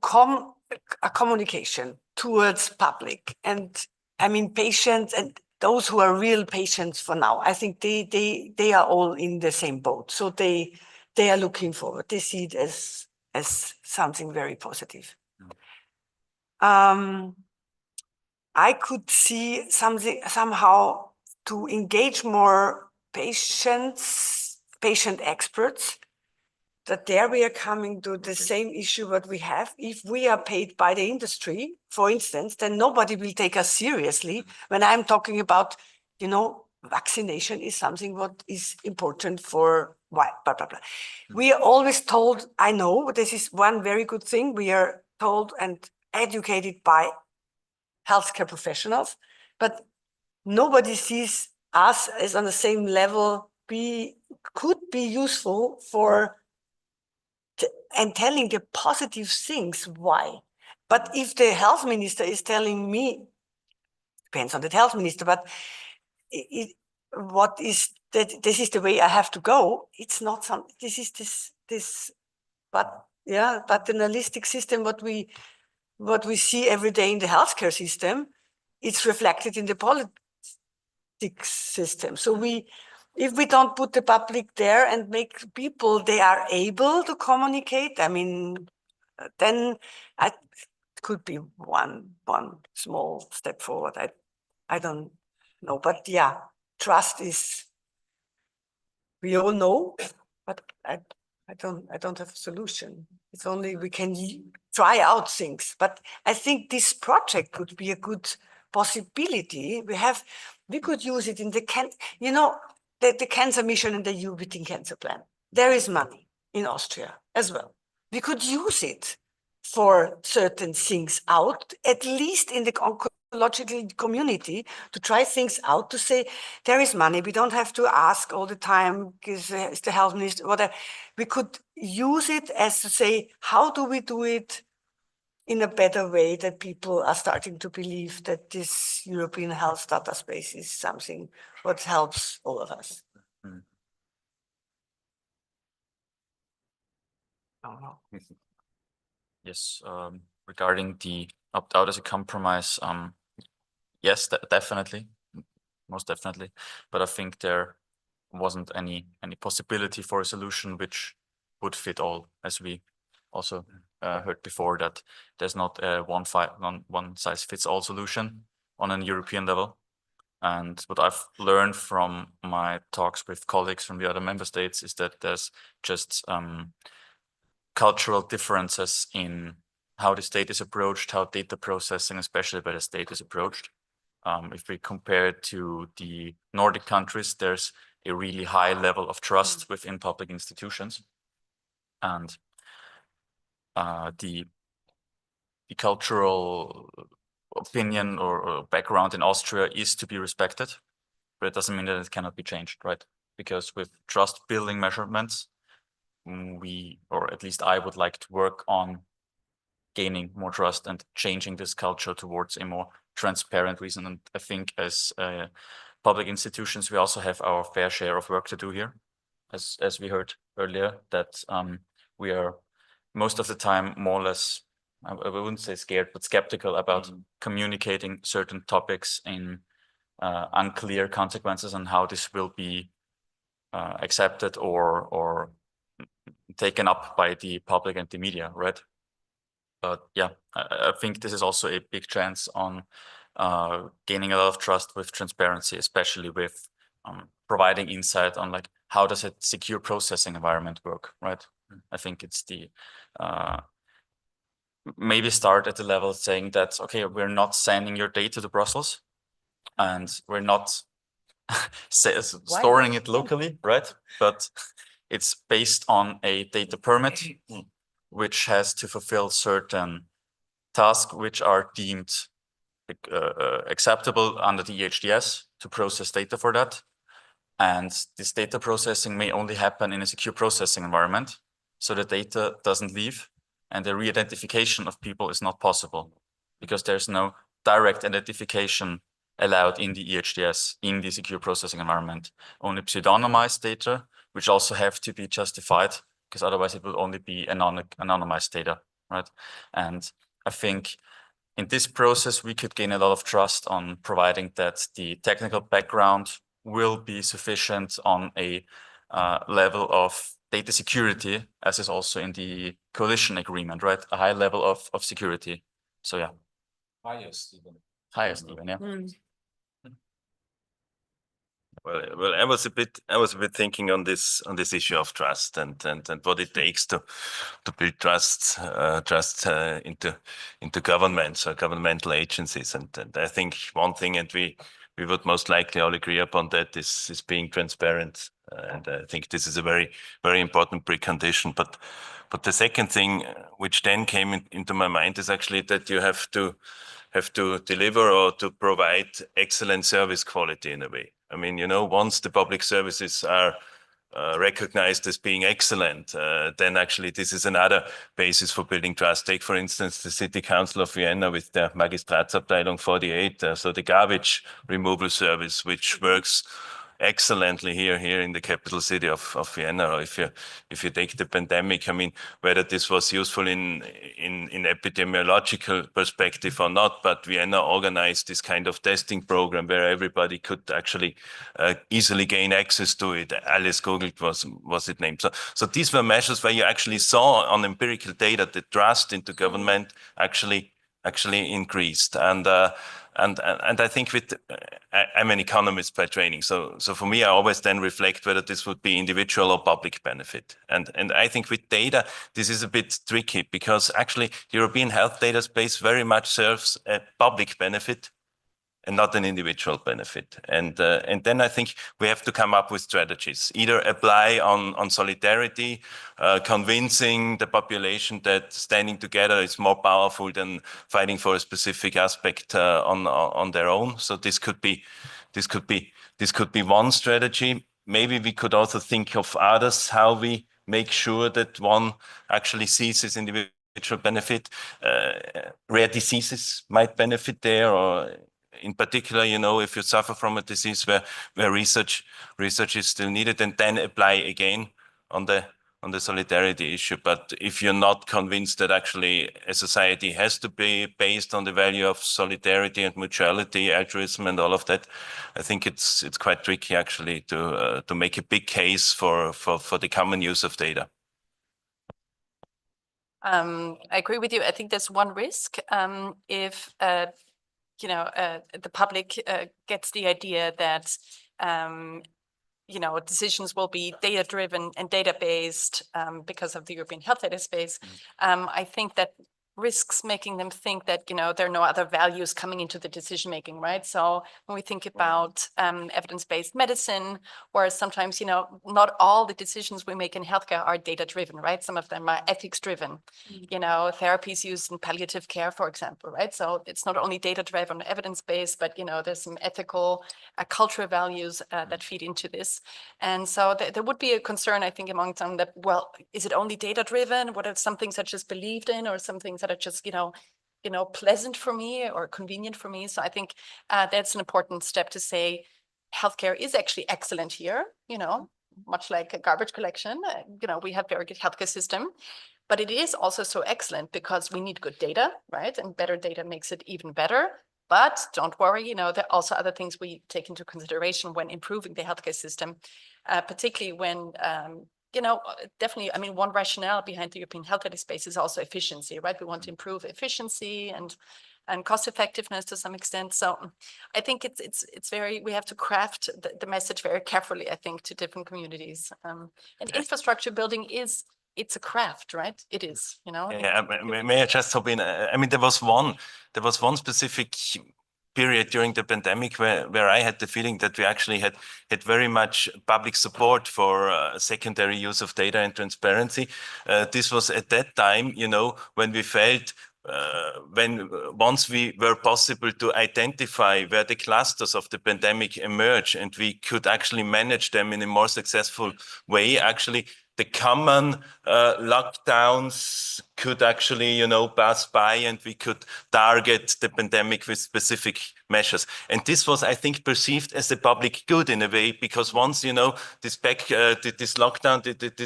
a communication towards public, and I mean patients and those who are real patients for now. I think they are all in the same boat, so they are looking forward. They see it as something very positive. I could see somehow to engage more patient experts, that there we are coming to the same issue what we have. If we are paid by the industry, for instance, then nobody will take us seriously. When I'm talking about, vaccination is something what is important for why, blah, blah, blah. We are always told, I know this is one very good thing, we are told and educated by healthcare professionals, but nobody sees us as on the same level. Could be useful for and telling the positive things why. But if the health minister is telling me, depends on the health minister, but what is that? This is the way I have to go. It's not some. This is this. But yeah, paternalistic system. What we see every day in the healthcare system, it's reflected in the politics system. So if we don't put the public there and make people, they are able to communicate, I mean, then it could be one small step forward. I don't know, but yeah, trust is, we all know but I don't have a solution. It's only we can try out things. But I think this project could be a good possibility. We could use it in the the cancer mission and the EU beating cancer plan. There is money in Austria as well. We could use it for certain things out, at least in the oncological community, to try things out, to say there is money. We don't have to ask all the time, is the health minister, whatever. We could use it as to say, how do we do it in a better way that people are starting to believe that this European health data space is something what helps all of us. Mm. I don't know. Yes, regarding the opt-out as a compromise, yes, definitely, most definitely. But I think there wasn't any possibility for a solution which would fit all, as we also heard before, that there's not a one size fits all solution on a European level. And what I've learned from my talks with colleagues from the other member states is that there's just cultural differences in how the state is approached, how data processing, especially by the state, is approached. If we compare it to the Nordic countries, there's a really high level of trust within public institutions. And the cultural opinion or background in Austria is to be respected, but it doesn't mean that it cannot be changed, right? Because with trust building measurements, or at least I would like to work on gaining more trust and changing this culture towards a more transparent reason. And I think as public institutions, we also have our fair share of work to do here. As we heard earlier, that we are most of the time more or less, I wouldn't say scared, but skeptical about communicating certain topics in unclear consequences and how this will be accepted or taken up by the public and the media, right? But yeah, I think this is also a big chance on gaining a lot of trust with transparency, especially with providing insight on like how does a secure processing environment work, right? I think it's the maybe start at the level saying that, okay, we're not sending your data to Brussels and we're not storing it locally, right? But it's based on a data permit, which has to fulfill certain tasks which are deemed acceptable under the EHDS to process data for that. And this data processing may only happen in a secure processing environment, so the data doesn't leave and the re-identification of people is not possible because there's no direct identification allowed in the EHDS in the secure processing environment. Only pseudonymized data, which also have to be justified, because otherwise it will only be anonymized data, right? And I think in this process, we could gain a lot of trust on providing that the technical background will be sufficient on a level of data security, as is also in the coalition agreement, right? A high level of security. So yeah. Highest even, yeah. Well, I was a bit thinking on this issue of trust and what it takes to build trust into governments or governmental agencies. And I think one thing, and we would most likely all agree upon that, is being transparent. And I think this is a very, very important precondition. But the second thing which then came into my mind is actually that you have to deliver or to provide excellent service quality in a way. I mean, you know, once the public services are recognized as being excellent, then actually this is another basis for building trust. Take, for instance, the City Council of Vienna with their Magistratsabteilung 48, so the garbage removal service, which works excellently here in the capital city of Vienna. Or if you take the pandemic, I mean, whether this was useful in epidemiological perspective or not, but Vienna organized this kind of testing program where everybody could actually easily gain access to it. Alice Googled was it named. So these were measures where you actually saw on empirical data the trust into government actually increased. And And I think I'm an economist by training. So for me, I always then reflect whether this would be individual or public benefit. And I think with data, this is a bit tricky because actually the European health data space very much serves a public benefit and not an individual benefit. And then I think we have to come up with strategies, either apply on solidarity, convincing the population that standing together is more powerful than fighting for a specific aspect on their own. So this could be one strategy. Maybe we could also think of others, how we make sure that one actually sees this individual benefit. Rare diseases might benefit there, or in particular, if you suffer from a disease where research is still needed, and then apply again on the solidarity issue. But if you're not convinced that actually a society has to be based on the value of solidarity and mutuality, altruism, and all of that, I think it's quite tricky actually to make a big case for the common use of data. I agree with you. I think there's one risk if the public gets the idea that decisions will be data-driven and data-based because of the European health data space. I think that risks making them think that there are no other values coming into the decision making, right? So when we think about evidence-based medicine, where sometimes not all the decisions we make in healthcare are data-driven, right? Some of them are ethics-driven. Therapies used in palliative care, for example, right? So it's not only data-driven, evidence-based, but there's some ethical, cultural values that feed into this. And so there would be a concern, I think, among some that, well, is it only data-driven? What are some things that just believed in, or some things that are just pleasant for me or convenient for me? So I think that's an important step to say healthcare is actually excellent here, much like a garbage collection. We have very good healthcare system, but it is also so excellent because we need good data, right? And better data makes it even better. But don't worry, there are also other things we take into consideration when improving the healthcare system, particularly when definitely, one rationale behind the European health data space is also efficiency, right? We want to improve efficiency and cost effectiveness to some extent. So I think it's very, we have to craft the message very carefully, I think, to different communities. And infrastructure building it's a craft, right? It is, Yeah, may I just hop in? There was one specific period during the pandemic where I had the feeling that we actually had very much public support for secondary use of data and transparency. This was at that time, when we felt once we were possible to identify where the clusters of the pandemic emerge and we could actually manage them in a more successful way, actually the common lockdowns could actually, pass by, and we could target the pandemic with specific measures. And this was, I think, perceived as a public good in a way, because once, this lockdown,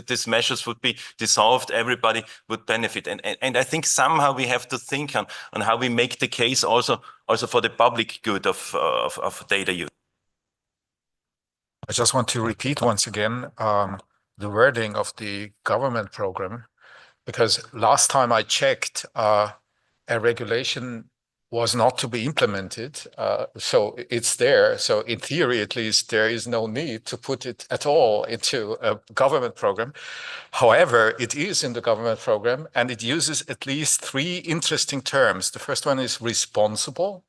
these measures would be dissolved, everybody would benefit. And I think somehow we have to think on how we make the case also for the public good of data use. I just want to repeat once again the wording of the government program, because last time I checked, a regulation was not to be implemented. So it's there. So in theory, at least, there is no need to put it at all into a government program. However, it is in the government program, and it uses at least three interesting terms. The first one is responsible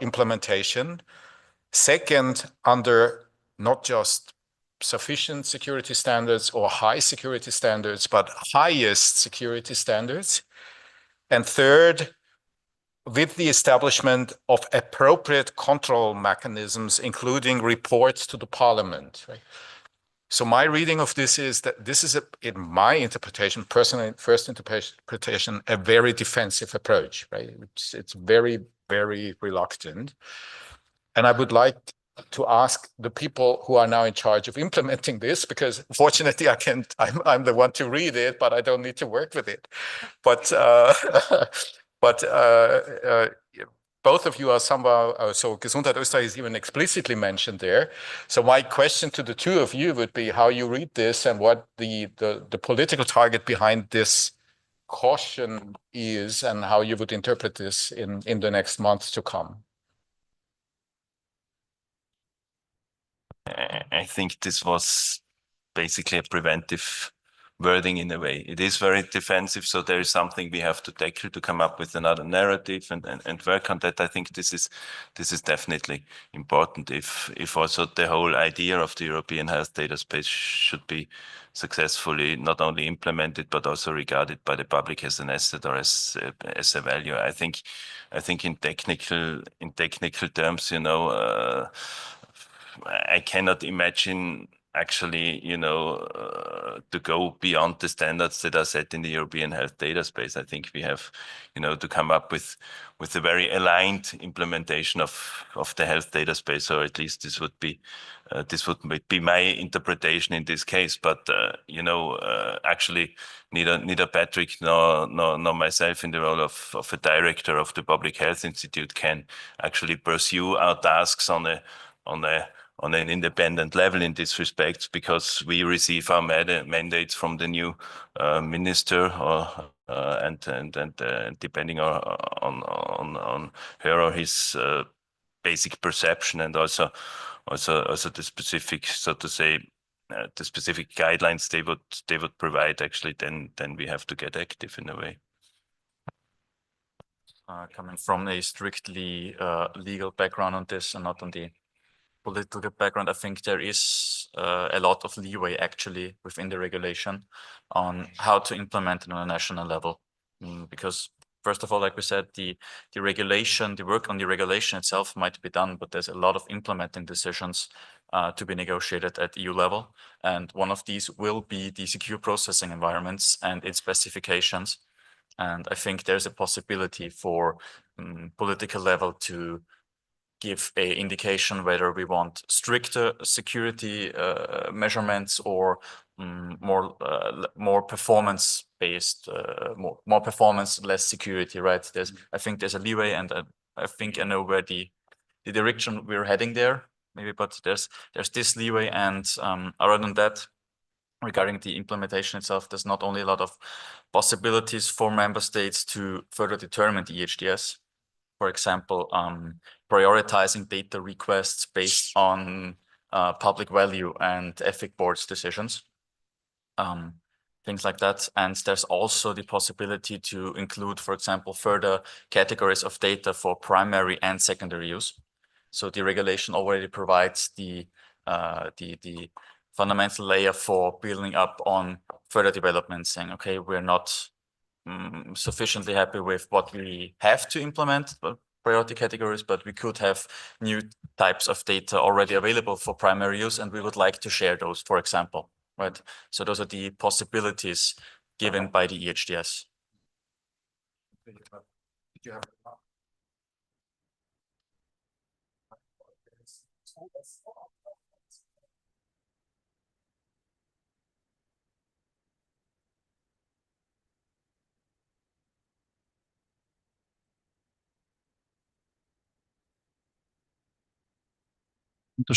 implementation. Second, under not just sufficient security standards or high security standards, but highest security standards. And third, with the establishment of appropriate control mechanisms, including reports to the parliament. Right? So my reading of this is that this is, in my interpretation, personal first interpretation, a very defensive approach. Right? It's very, very reluctant. And I would like to ask the people who are now in charge of implementing this, because fortunately I'm the one to read it, but I don't need to work with it. But both of you are somehow, so Gesundheit Österreich is even explicitly mentioned there. So my question to the two of you would be how you read this and what the political target behind this caution is and how you would interpret this in the next months to come? I think this was basically a preventive wording in a way. It is very defensive, so there is something we have to tackle to come up with another narrative and work on that. I think this is definitely important. If also the whole idea of the European health data space should be successfully not only implemented but also regarded by the public as an asset or as a value. I think in technical terms, you know, I cannot imagine actually, you know, to go beyond the standards that are set in the European health data space. I think we have, you know, to come up with a very aligned implementation of the health data space, or at least this would be my interpretation in this case. But you know, actually, neither Patrick nor myself, in the role of a director of the Public Health Institute, can actually pursue our tasks on an independent level in this respect, because we receive our mandates from the new minister, and depending on her or his basic perception, and also the specific, so to say, the specific guidelines they would provide. Actually, then we have to get active in a way. Coming from a strictly legal background on this and not on the political background, I think there is a lot of leeway actually within the regulation on how to implement it on a national level. Because first of all, like we said, the regulation, the work on the regulation itself might be done, but there's a lot of implementing decisions to be negotiated at EU level. And one of these will be the secure processing environments and its specifications. And I think there's a possibility for political level to give a indication whether we want stricter security measurements or more performance based, more performance, less security, right? I think there's a leeway, and I think I know where the direction we're heading there, maybe, but there's this leeway, and other than that, regarding the implementation itself, there's not only a lot of possibilities for member states to further determine the EHDS. For example, prioritizing data requests based on public value and ethic boards decisions, things like that. And there's also the possibility to include, for example, further categories of data for primary and secondary use. So the regulation already provides the fundamental layer for building up on further development, saying, okay, we're not sufficiently happy with what we have to implement, priority categories, but we could have new types of data already available for primary use, and we would like to share those, for example, right? So those are the possibilities given by the EHDS.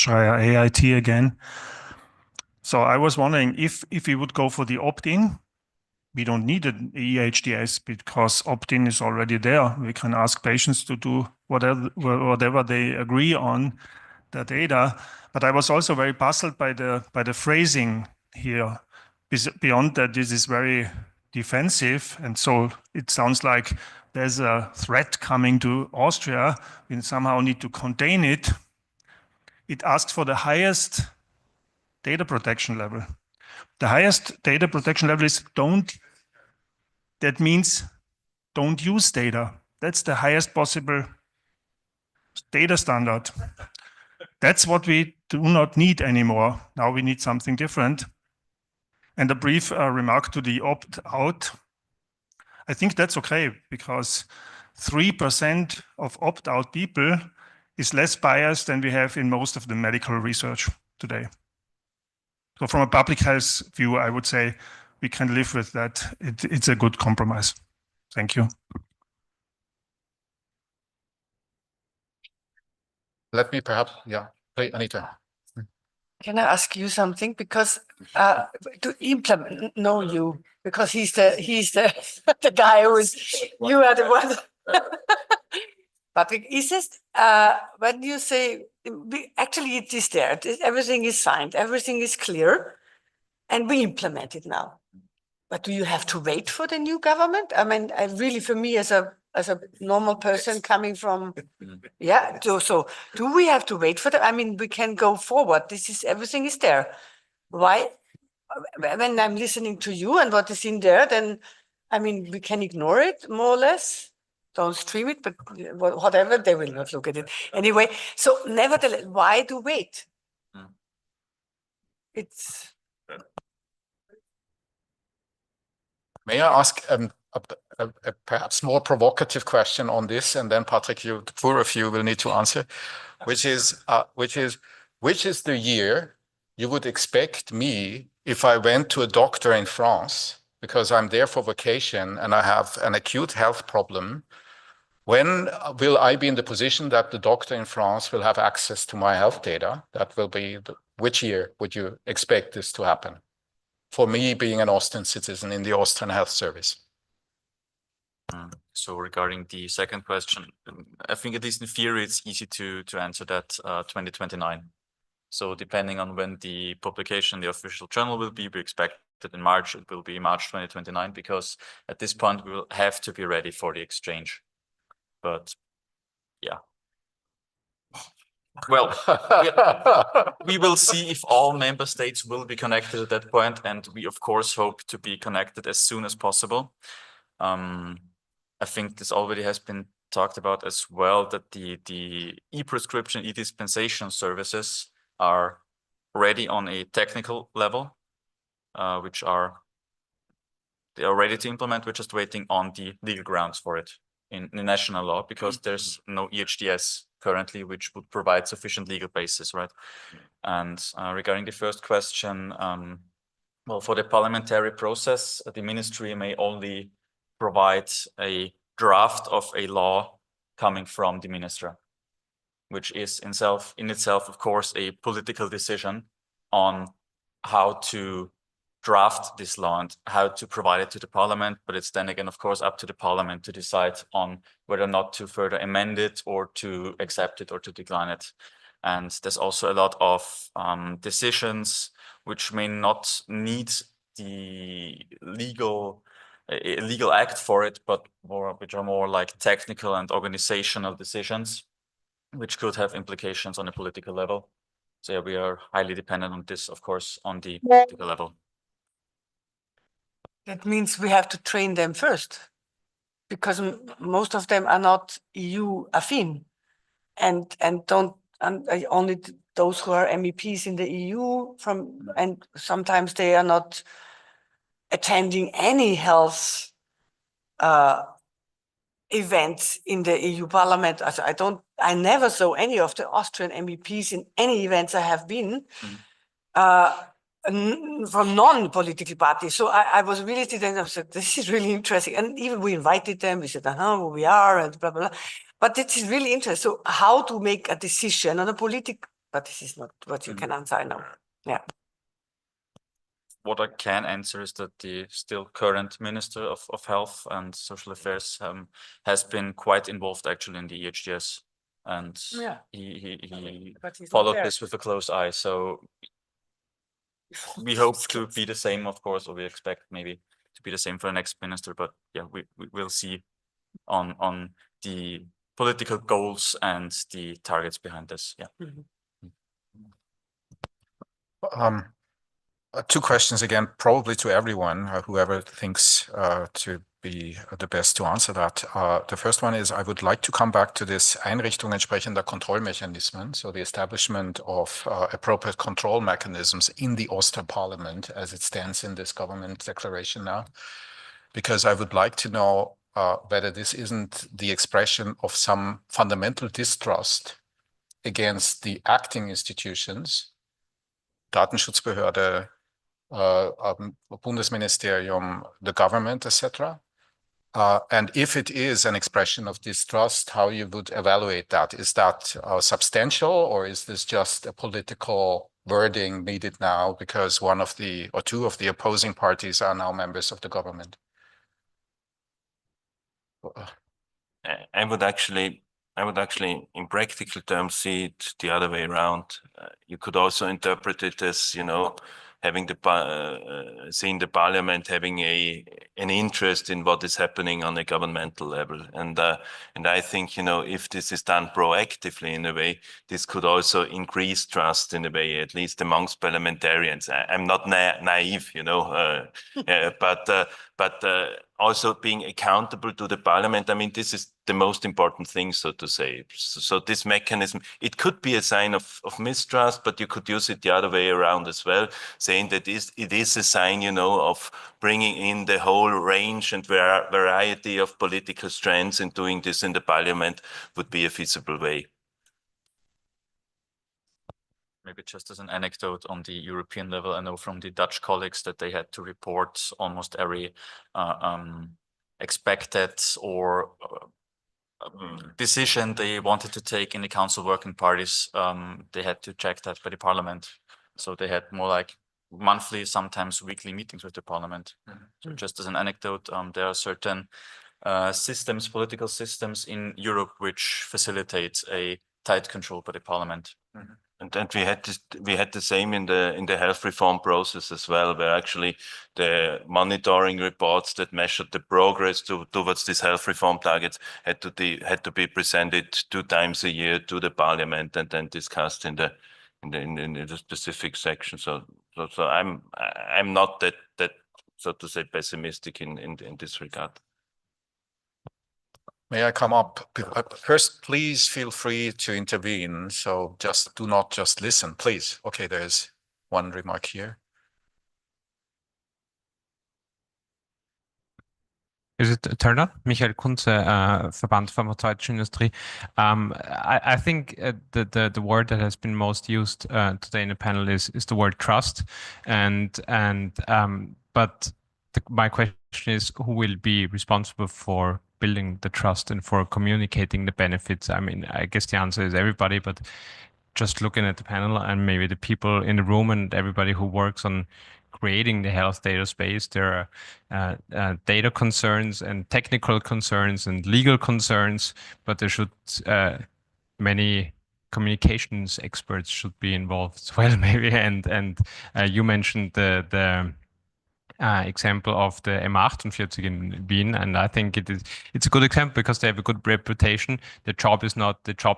AIT again. So I was wondering if we would go for the opt-in, we don't need an EHDS because opt-in is already there. We can ask patients to do whatever they agree on the data. But I was also very puzzled by the phrasing here. Beyond that, this is very defensive, and so it sounds like there's a threat coming to Austria. We somehow need to contain it. It asks for the highest data protection level. The highest data protection level is that means don't use data. That's the highest possible data standard. That's what we do not need anymore. Now we need something different. And a brief remark to the opt-out. I think that's okay, because 3% of opt-out people is less biased than we have in most of the medical research today. So from a public health view, I would say we can live with that. It's a good compromise. Thank you. Let me perhaps, Anita. Can I ask you something? Because to implement, know you, because he's the the guy who is, you are the one. Patrick, is it, when you say, actually it is there, everything is signed, everything is clear, and we implement it now. But do you have to wait for the new government? I mean, I really, for me as a normal person coming from, yeah, so do we have to wait for that? I mean, we can go forward. Everything is there. Why? When I'm listening to you and what is in there, then, I mean, we can ignore it more or less. Don't stream it, but whatever, they will not look at it. Anyway, so nevertheless, why do wait? It's. May I ask a perhaps more provocative question on this, and then Patrick, the four of you will need to answer, which is the year you would expect me, if I went to a doctor in France, because I'm there for vacation and I have an acute health problem, when will I be in the position that the doctor in France will have access to my health data? That will be, which year would you expect this to happen? For me, being an Austrian citizen in the Austrian health service. So regarding the second question, I think at least in theory, it's easy to answer that 2029. So depending on when the publication, the official journal will be, we expect that in March, it will be March 2029, because at this point, we will have to be ready for the exchange. But yeah. Well, we will see if all member states will be connected at that point, and we of course hope to be connected as soon as possible. I think this already has been talked about as well, that the e-prescription, e-dispensation services are ready on a technical level, they are ready to implement. We're just waiting on the legal grounds for it in national law, because there's no EHDS currently, which would provide sufficient legal basis, right? And regarding the first question, well, for the parliamentary process, the ministry may only provide a draft of a law coming from the minister, which is in itself, of course, a political decision on how to draft this law and how to provide it to the parliament. But it's then again, of course, up to the parliament to decide on whether or not to further amend it or to accept it or to decline it. And there's also a lot of decisions which may not need the legal act for it, but which are more like technical and organizational decisions, which could have implications on a political level. So yeah, we are highly dependent on this, of course, on the political level. That means we have to train them first, because most of them are not EU affin, and only those who are MEPs in the EU and sometimes they are not attending any health events in the EU Parliament. I never saw any of the Austrian MEPs in any events I have been. From non-political parties. So I was really sitting and I said, this is really interesting. And even we invited them, we said, who we are, and blah, blah, blah. But it is really interesting. So how to make a decision on a political, but this is not what you can answer now. Yeah. What I can answer is that the still current Minister of Health and Social Affairs has been quite involved actually in the EHDS. And he followed this with a close eye. So we hope to be the same, of course, or we expect maybe to be the same for the next minister. But yeah, we will see on the political goals and the targets behind this. Yeah. Two questions again, probably to everyone, whoever thinks to be the best to answer that. The first one is, I would like to come back to this Einrichtung entsprechender Kontrollmechanismen, so the establishment of appropriate control mechanisms in the Austrian Parliament as it stands in this government declaration now, because I would like to know whether this isn't the expression of some fundamental distrust against the acting institutions, Datenschutzbehörde, Bundesministerium, the government, etc. And if it is an expression of distrust, how you would evaluate that? Is that substantial, or is this just a political wording needed now because one of the, or two of the opposing parties are now members of the government? I would actually, in practical terms, see it the other way around. You could also interpret it as, you know, having seeing the parliament having an interest in what is happening on a governmental level, and I think, you know, if this is done proactively in a way, this could also increase trust in a way, at least amongst parliamentarians. I'm not naive, you know, but also being accountable to the parliament. I mean, this is the most important thing, so to say. So this mechanism, it could be a sign of mistrust, but you could use it the other way around as well, saying that it is a sign, you know, of bringing in the whole range and variety of political strands, and doing this in the parliament would be a feasible way. Maybe just as an anecdote on the European level, I know from the Dutch colleagues that they had to report almost every expected or decision they wanted to take in the council working parties. They had to check that by the parliament. So they had more like monthly, sometimes weekly meetings with the parliament. So just as an anecdote, there are certain systems, political systems in Europe which facilitate a tight control by the parliament. And we had the same in the health reform process as well, where actually the monitoring reports that measured the progress towards these health reform targets had to be presented 2 times a year to the parliament and then discussed in the specific section. So I'm not that so to say pessimistic in this regard. May I come up? First, please feel free to intervene. So just do not just listen, please. Okay, there's one remark here. Is it turned on? Michael Kunze, Verband Pharmazeutischen Industrie. I think the word that has been most used today in the panel is the word trust, but my question is, who will be responsible for building the trust and for communicating the benefits? I mean, I guess the answer is everybody, but just looking at the panel and maybe the people in the room and everybody who works on creating the health data space, there are data concerns and technical concerns and legal concerns, but there should many communications experts should be involved as well, maybe. And you mentioned the example of the M48 in Wien, and I think it's a good example because they have a good reputation. The job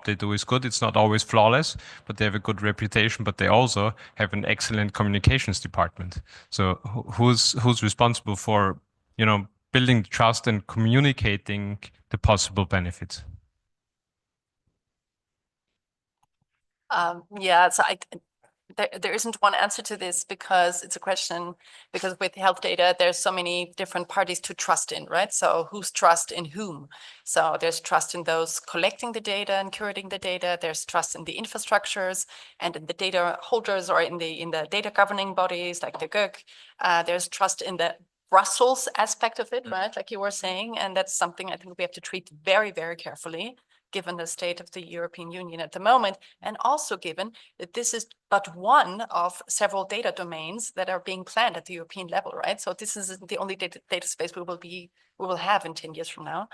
they do is good. It's not always flawless, but they have a good reputation. But they also have an excellent communications department. So who's responsible for, you know, building trust and communicating the possible benefits? Yeah, so there isn't one answer to this, because it's a question, because with health data, there's so many different parties to trust in, right? So who's trust in whom? So there's trust in those collecting the data and curating the data. There's trust in the infrastructures and in the data holders, or in the data governing bodies like the GÖG. There's trust in the Brussels aspect of it, right? Like you were saying, and that's something I think we have to treat very, very carefully, given the state of the European Union at the moment, and also given that this is but one of several data domains that are being planned at the European level, right? So this is the only data space we will have in 10 years from now.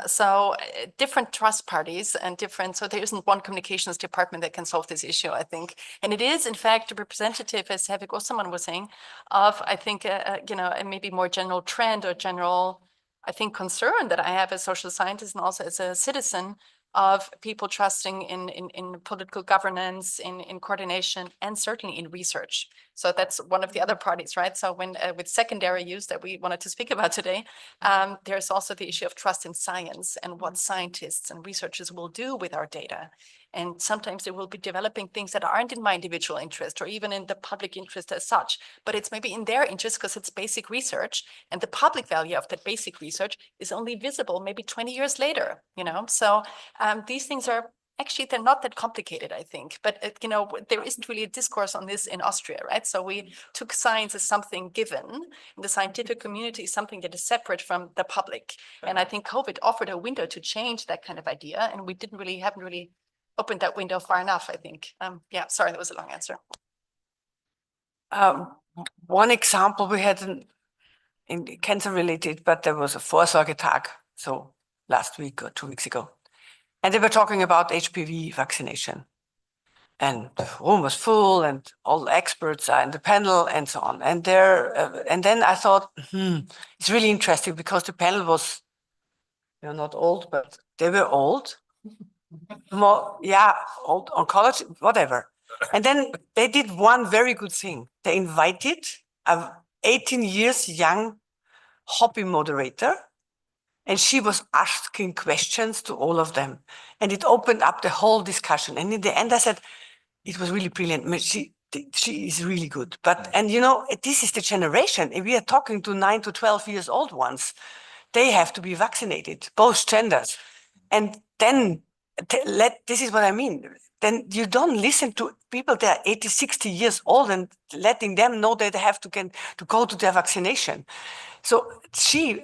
So different trust parties and different, so there isn't one communications department that can solve this issue, I think. And it is, in fact, a representative, as Herwig Ostermann was saying, of, I think, you know, a maybe more general trend or general, I think, concern that I have as a social scientist and also as a citizen, of people trusting in political governance, in coordination, and certainly in research. So that's one of the other parties, right? So when with secondary use that we wanted to speak about today, there's also the issue of trust in science and what scientists and researchers will do with our data. And sometimes they will be developing things that aren't in my individual interest or even in the public interest as such, but it's maybe in their interest because it's basic research, and the public value of that basic research is only visible maybe 20 years later, you know? So these things are actually, they're not that complicated, I think, but you know, there isn't really a discourse on this in Austria, right? So we took science as something given, and the scientific community is something that is separate from the public. And I think COVID offered a window to change that kind of idea, and we haven't really opened that window far enough, I think. Yeah, sorry, that was a long answer. One example we had in cancer related, but there was a Vorsorgetag, so last week or 2 weeks ago. And they were talking about HPV vaccination. And the room was full and all the experts are in the panel and so on. And and then I thought, it's really interesting because the panel was, they're not old, but they were old. More, yeah, old oncology, whatever. And then they did one very good thing. They invited a 18 years young hobby moderator, and she was asking questions to all of them. And it opened up the whole discussion. And in the end, I said, it was really brilliant. She is really good. But, and you know, this is the generation. If we are talking to 9 to 12 years old ones, they have to be vaccinated, both genders. And then this is what I mean. Then you don't listen to people that are 80, 60 years old and letting them know that they have to go to their vaccination. So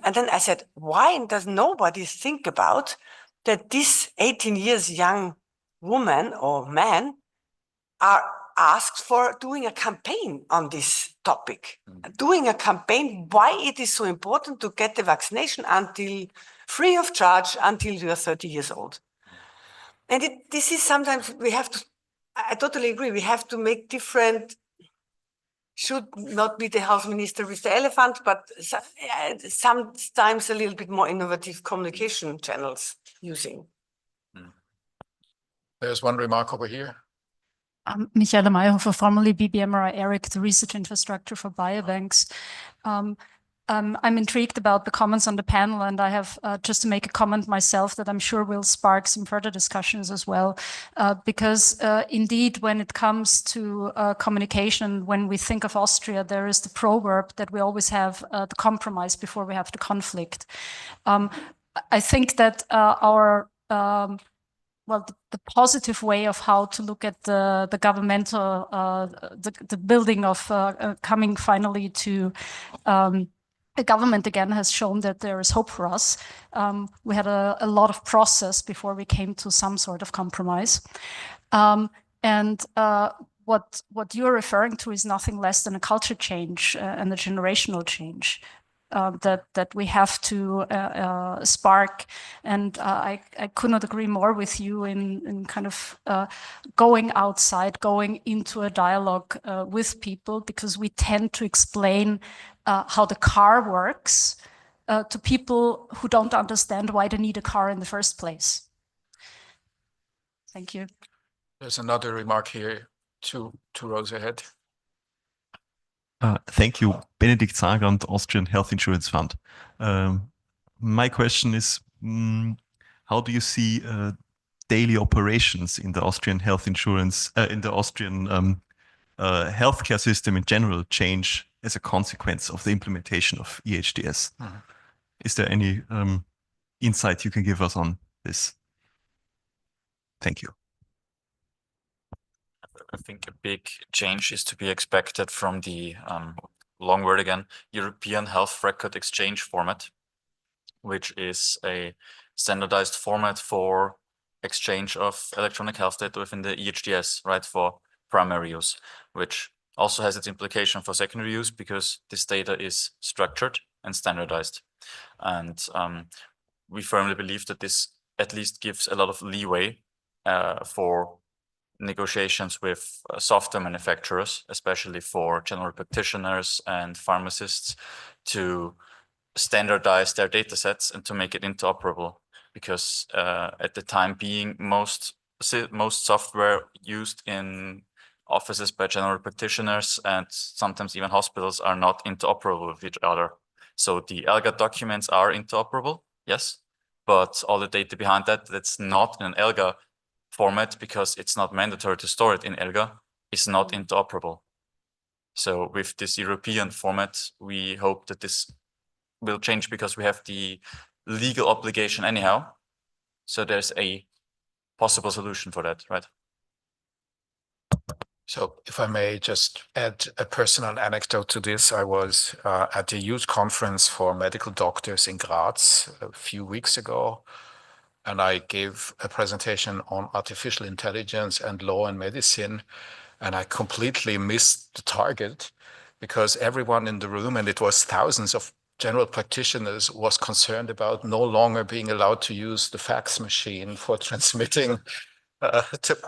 and then I said, why does nobody think about that this 18 years young woman or man are asked for doing a campaign on this topic, doing a campaign why it is so important to get the vaccination until free of charge until you are 30 years old. And this is sometimes we have to, I totally agree, we have to make different, should not be the health minister with the elephant, but sometimes a little bit more innovative communication channels using. There's one remark over here. Michaela Mayhofer, formerly BBMRI ERIC, the research infrastructure for biobanks. I'm intrigued about the comments on the panel, and I have just to make a comment myself that I'm sure will spark some further discussions as well. Because indeed, when it comes to communication, when we think of Austria, there is the proverb that we always have the compromise before we have the conflict. I think that the positive way of how to look at the governmental, the building of coming finally to the government again has shown that there is hope for us. We had a lot of process before we came to some sort of compromise. And what you're referring to is nothing less than a culture change and a generational change. That we have to spark, and I could not agree more with you in kind of going outside, going into a dialogue with people, because we tend to explain how the car works to people who don't understand why they need a car in the first place. Thank you. There's another remark here, two rows ahead. Thank you, Benedikt Sagrand, Austrian Health Insurance Fund. My question is, how do you see daily operations in the Austrian health insurance, in the Austrian healthcare system in general change as a consequence of the implementation of EHDS? Is there any insight you can give us on this? Thank you. I think a big change is to be expected from the, long word again, European Health Record Exchange format, which is a standardized format for exchange of electronic health data within the EHDS, right, for primary use, which also has its implication for secondary use because this data is structured and standardized. And we firmly believe that this at least gives a lot of leeway for negotiations with software manufacturers, especially for general practitioners and pharmacists, to standardize their data sets and to make it interoperable. Because at the time being, most software used in offices by general practitioners and sometimes even hospitals are not interoperable with each other. So the ELGA documents are interoperable, yes, but all the data behind that, that's not in an ELGA format because it's not mandatory to store it in ELGA, is not interoperable. So with this European format, we hope that this will change because we have the legal obligation anyhow. So there's a possible solution for that, right? So if I may just add a personal anecdote to this, I was at a youth conference for medical doctors in Graz a few weeks ago, and I gave a presentation on artificial intelligence and law and medicine. and I completely missed the target because everyone in the room, and it was thousands of general practitioners, was concerned about no longer being allowed to use the fax machine for transmitting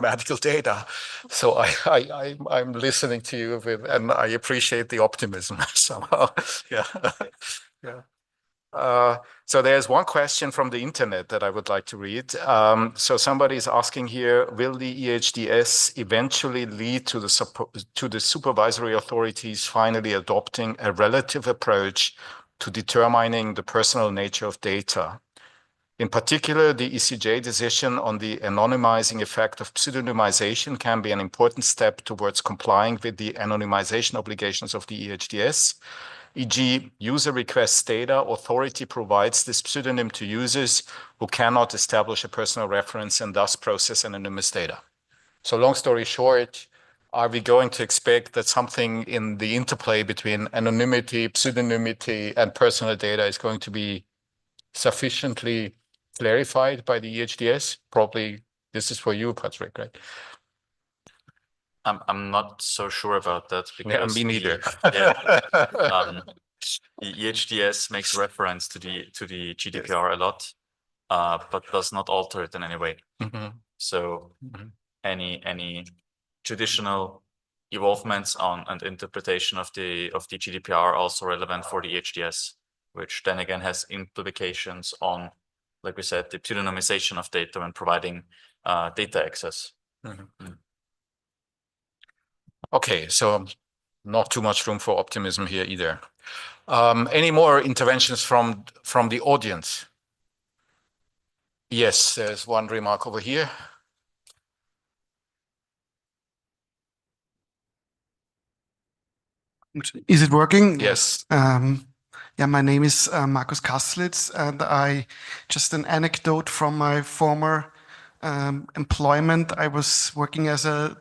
medical data. So I'm listening to you and I appreciate the optimism somehow. Yeah. Yeah. So there's one question from the internet that I would like to read. So somebody is asking here, will the EHDS eventually lead to the supervisory authorities finally adopting a relative approach to determining the personal nature of data? In particular, the ECJ decision on the anonymizing effect of pseudonymization can be an important step towards complying with the anonymization obligations of the EHDS. E.g., user requests data, authority provides this pseudonym to users who cannot establish a personal reference and thus process anonymous data. So long story short, are we going to expect that something in the interplay between anonymity, pseudonymity, and personal data is going to be sufficiently clarified by the EHDS? Probably this is for you, Patrick, right? I'm not so sure about that because me neither. the EHDS makes reference to the GDPR a lot, but does not alter it in any way. So any traditional evolvements on and interpretation of the GDPR are also relevant for the EHDS, which then again has implications on, like we said, the pseudonymization of data and providing data access. Okay, so not too much room for optimism here either. Any more interventions from the audience? Yes, there's one remark over here. Is it working? Yes. Yeah, my name is Markus Kasslitz, and just an anecdote from my former employment. I was working as a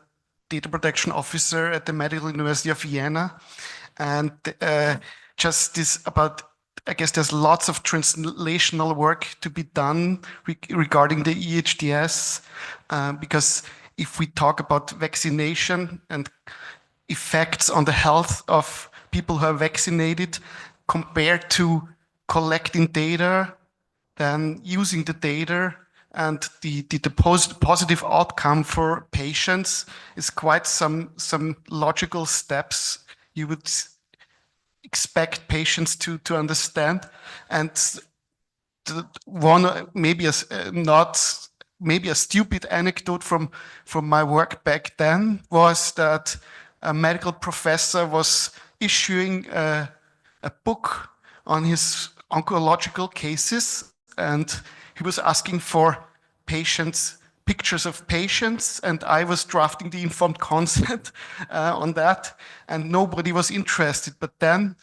data protection officer at the Medical University of Vienna, and just this about, I guess there's lots of translational work to be done regarding the EHDS, because if we talk about vaccination and effects on the health of people who are vaccinated compared to collecting data, then using the data, and the positive outcome for patients is quite some logical steps you would expect patients to understand. And one maybe a stupid anecdote from my work back then was that a medical professor was issuing a book on his oncological cases, and he was asking for pictures of patients, and I was drafting the informed consent on that, and nobody was interested. But then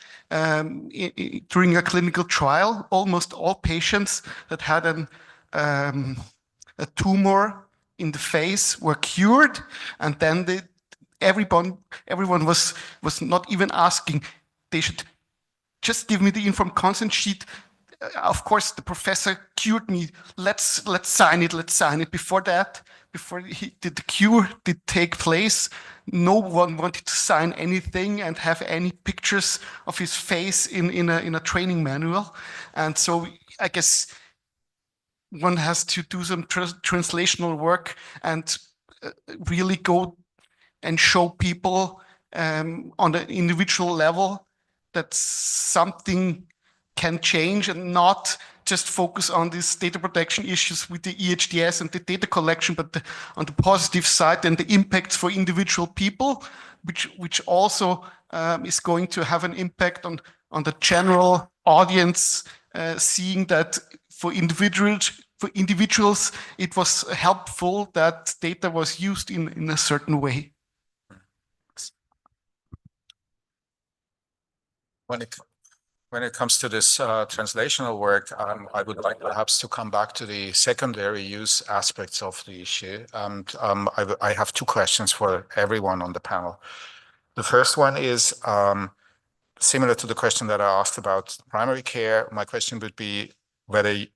during a clinical trial, almost all patients that had a tumor in the face were cured, and then everyone was not even asking. They should just give me the informed consent sheet. Of course, the professor cured me. Let's sign it. Let's sign it. Before the cure did take place, no one wanted to sign anything and have any pictures of his face in a training manual. And so I guess one has to do some translational work and really go and show people on the individual level that something can change, and not just focus on these data protection issues with the EHDS and the data collection, but on the positive side and the impacts for individual people, which also is going to have an impact on the general audience, seeing that for individuals it was helpful that data was used in a certain way. When it comes to this translational work, I would like perhaps to come back to the secondary use aspects of the issue. And I have two questions for everyone on the panel. The first one is similar to the question that I asked about primary care. My question would be whether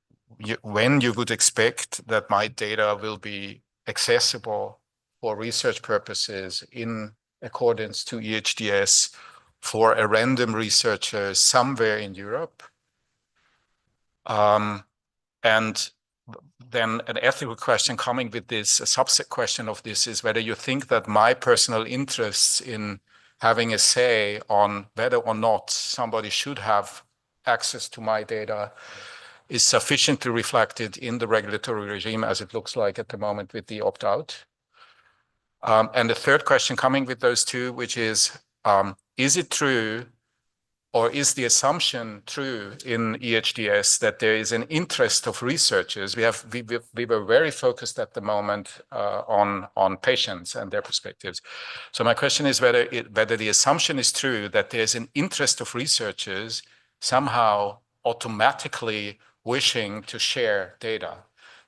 when you would expect that my data will be accessible for research purposes in accordance to EHDS for a random researcher somewhere in Europe. And then an ethical question coming with this, a subset question of this is whether you think that my personal interests in having a say on whether or not somebody should have access to my data is sufficiently reflected in the regulatory regime as it looks like at the moment with the opt-out. And the third question coming with those two, which is it true or is the assumption true in EHDS that there is an interest of researchers? We were very focused at the moment on patients and their perspectives. So my question is whether the assumption is true that there's an interest of researchers somehow automatically wishing to share data.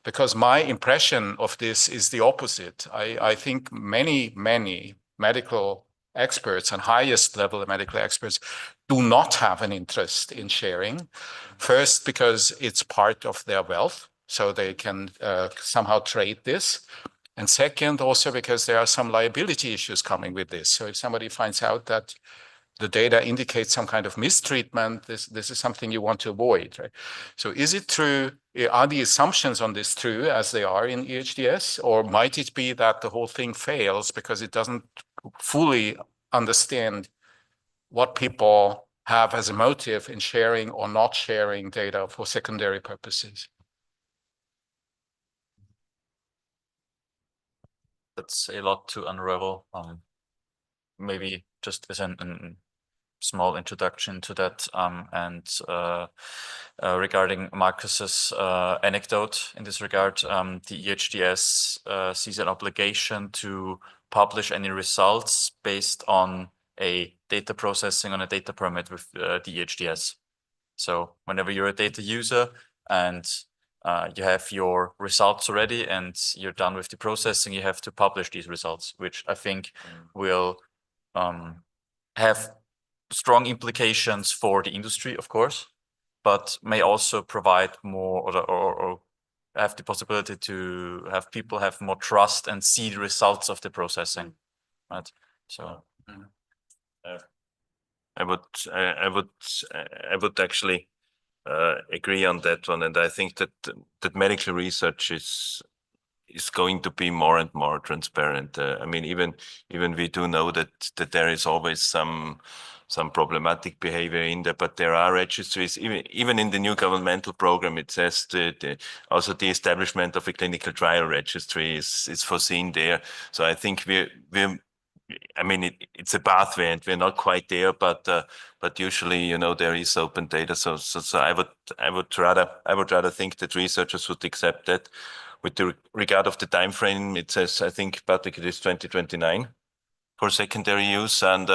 Because my impression of this is the opposite. I think many medical experts and highest level medical experts do not have an interest in sharing. First, because it's part of their wealth, so they can somehow trade this. And second, also because there are some liability issues coming with this. So if somebody finds out that the data indicates some kind of mistreatment, this is something you want to avoid, right? So is it true, are the assumptions on this true as they are in EHDS, or might it be that the whole thing fails because it doesn't fully understand what people have as a motive in sharing or not sharing data for secondary purposes? That's a lot to unravel. Maybe just as a small introduction to that, regarding Marcus's anecdote in this regard, the EHDS sees an obligation to publish any results based on a data processing on a data permit with the EHDS. So whenever you're a data user and you have your results already and you're done with the processing, you have to publish these results, which I think will have strong implications for the industry, of course, but may also provide more or have the possibility to have people have more trust and see the results of the processing, right? So I would actually agree on that one, and I think that medical research is going to be more and more transparent. I mean, even we do know that there is always some problematic behavior in there, but there are registries. Even in the new governmental program, it says that also the establishment of a clinical trial registry is foreseen there. So I think I mean, it's a pathway, and we're not quite there, but usually, you know, there is open data. So I would rather think that researchers would accept that. With the regard of the time frame, it says, I think, Patrick, it is 2029 for secondary use, and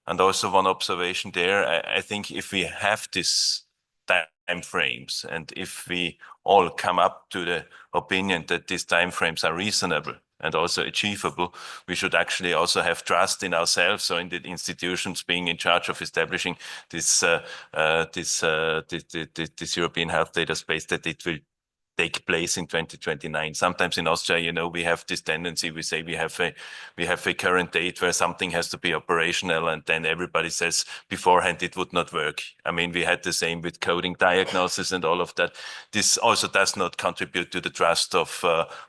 also one observation there. I think if we have this time frames, and if we all come up to the opinion that these time frames are reasonable and also achievable, we should actually also have trust in ourselves, or in the institutions being in charge of establishing this European health data space, that it will take place in 2029. Sometimes in Austria, you know, we have this tendency, we say we have a current date where something has to be operational, and then everybody says beforehand it would not work. I mean, we had the same with coding diagnosis and all of that. This also does not contribute to the trust of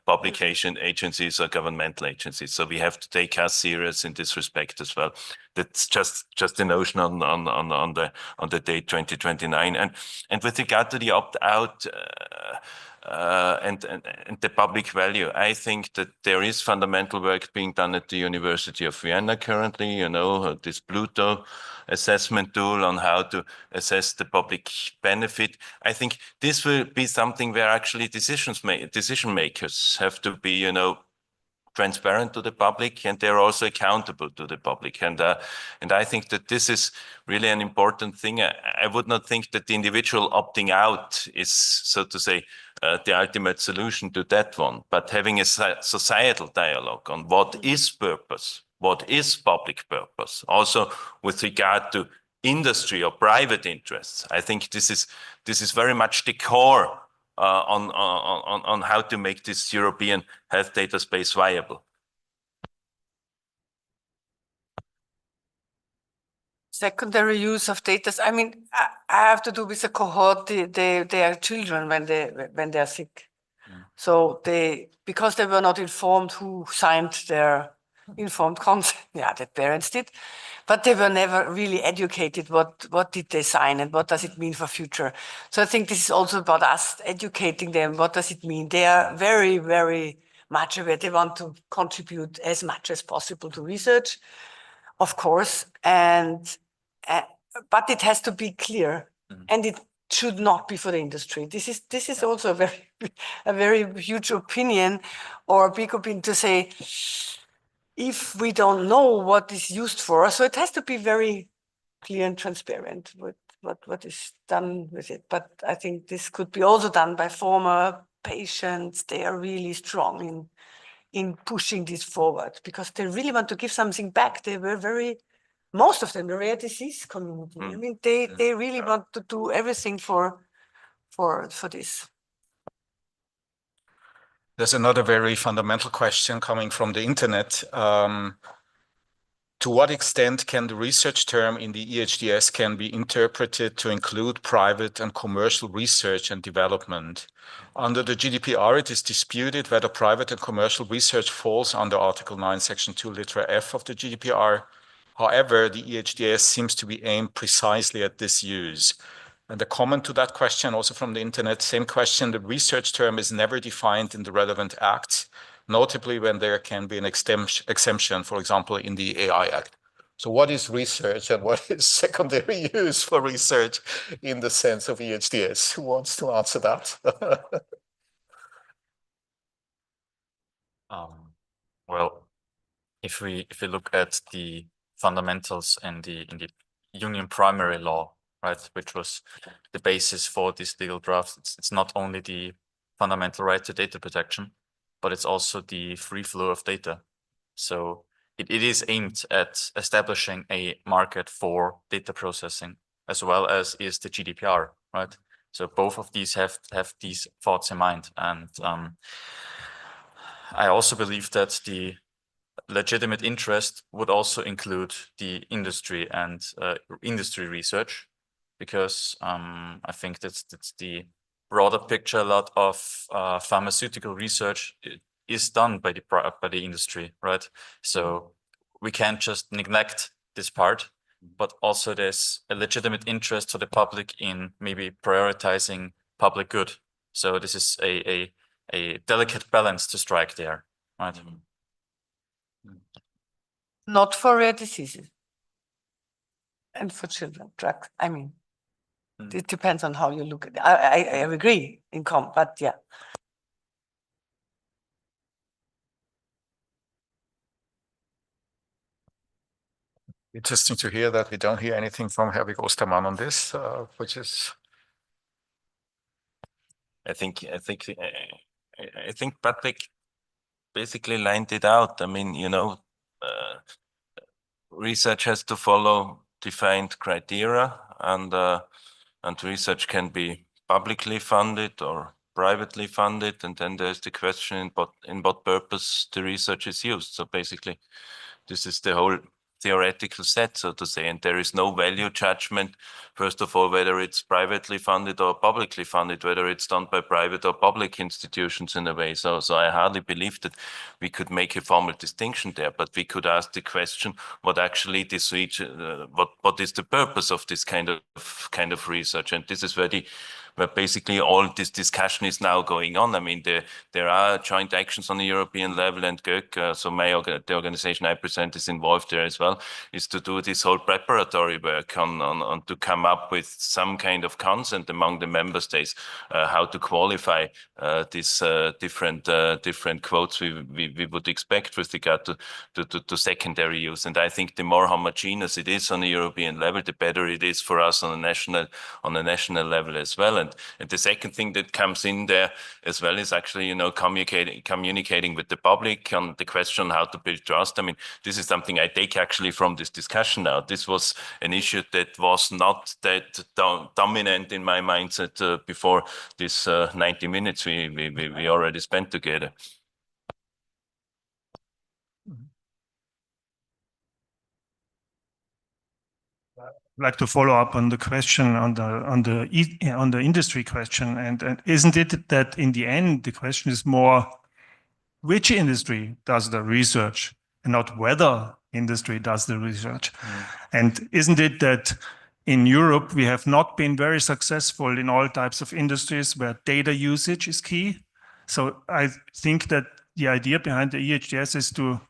publication agencies or governmental agencies. So we have to take us serious in this respect as well. That's just the notion on the date 2029. And with regard to the opt-out and the public value, I think that there is fundamental work being done at the University of Vienna currently, you know, this Pluto assessment tool on how to assess the public benefit. I think this will be something where actually decision makers have to be, you know, transparent to the public, and they're also accountable to the public. And I think that this is really an important thing. I would not think that the individual opting out is, so to say, the ultimate solution to that one, but having a societal dialogue on what is purpose, what is public purpose, also with regard to industry or private interests. I think this is very much the core on how to make this European health data space viable. secondary use of data. I mean, I have to do with a cohort. They are children when they are sick. So because they were not informed who signed their informed consent. Yeah, the parents did, but they were never really educated. What did they sign and what does it mean for future? So I think this is also about us educating them. What does it mean? They are very, very much aware. They want to contribute as much as possible to research, of course, but it has to be clear, and it should not be for the industry. This is also a very huge opinion or a big opinion to say, if we don't know what is used for, so it has to be very clear and transparent with what is done with it. But I think this could be also done by former patients. They are really strong in pushing this forward because they really want to give something back. They were most of them, the rare disease community. I mean, they really want to do everything for this. There's another very fundamental question coming from the internet. To what extent can the research term in the EHDS can be interpreted to include private and commercial research and development? Under the GDPR, it is disputed whether private and commercial research falls under Article 9, Section 2, Litra F of the GDPR. However, the EHDS seems to be aimed precisely at this use. And the comment to that question, also from the internet, same question, the research term is never defined in the relevant acts, notably when there can be an exemption, for example, in the AI Act. So what is research and what is secondary use for research in the sense of EHDS? Who wants to answer that? Well, if we look at the fundamentals in the Union primary law, right, which was the basis for this legal draft, it's not only the fundamental right to data protection, but it's also the free flow of data. So it is aimed at establishing a market for data processing, as well as is the GDPR, right? So both of these have these thoughts in mind. And I also believe that the legitimate interest would also include the industry and industry research, because I think that's the broader picture. A lot of pharmaceutical research is done by the industry, right? So we can't just neglect this part, but also there's a legitimate interest to the public in maybe prioritizing public good. So this is a delicate balance to strike there, right? Not for rare diseases and for children, drugs. I mean, it depends on how you look at it. I agree but yeah. Interesting to hear that we don't hear anything from Herwig Ostermann on this, which is. I think Patrick basically lined it out. I mean, research has to follow defined criteria, and research can be publicly funded or privately funded, and then there's the question in what purpose the research is used. So basically, this is the whole theoretical set, so to say, and there is no value judgment, first of all, whether it's privately funded or publicly funded, whether it's done by private or public institutions in a way. So I hardly believe that we could make a formal distinction there, but we could ask the question, what actually this what is the purpose of this kind of research? And this is where basically all this discussion is now going on. I mean, there are joint actions on the European level, and GÖK, so the organization I present is involved there as well, is to do this whole preparatory work on to come up with some kind of consent among the member states, how to qualify these different quotes we would expect with regard to secondary use. And I think the more homogeneous it is on the European level, the better it is for us on a national level as well. And the second thing that comes in there as well is actually, communicating with the public on the question how to build trust. I mean, this is something I take actually from this discussion now. This was an issue that was not that dominant in my mindset before this 90 minutes we already spent together. like to follow up on the question on the industry question, and isn't it that in the end the question is more which industry does the research and not whether industry does the research? And isn't it that in Europe we have not been very successful in all types of industries where data usage is key? So I think that the idea behind the EHDS is to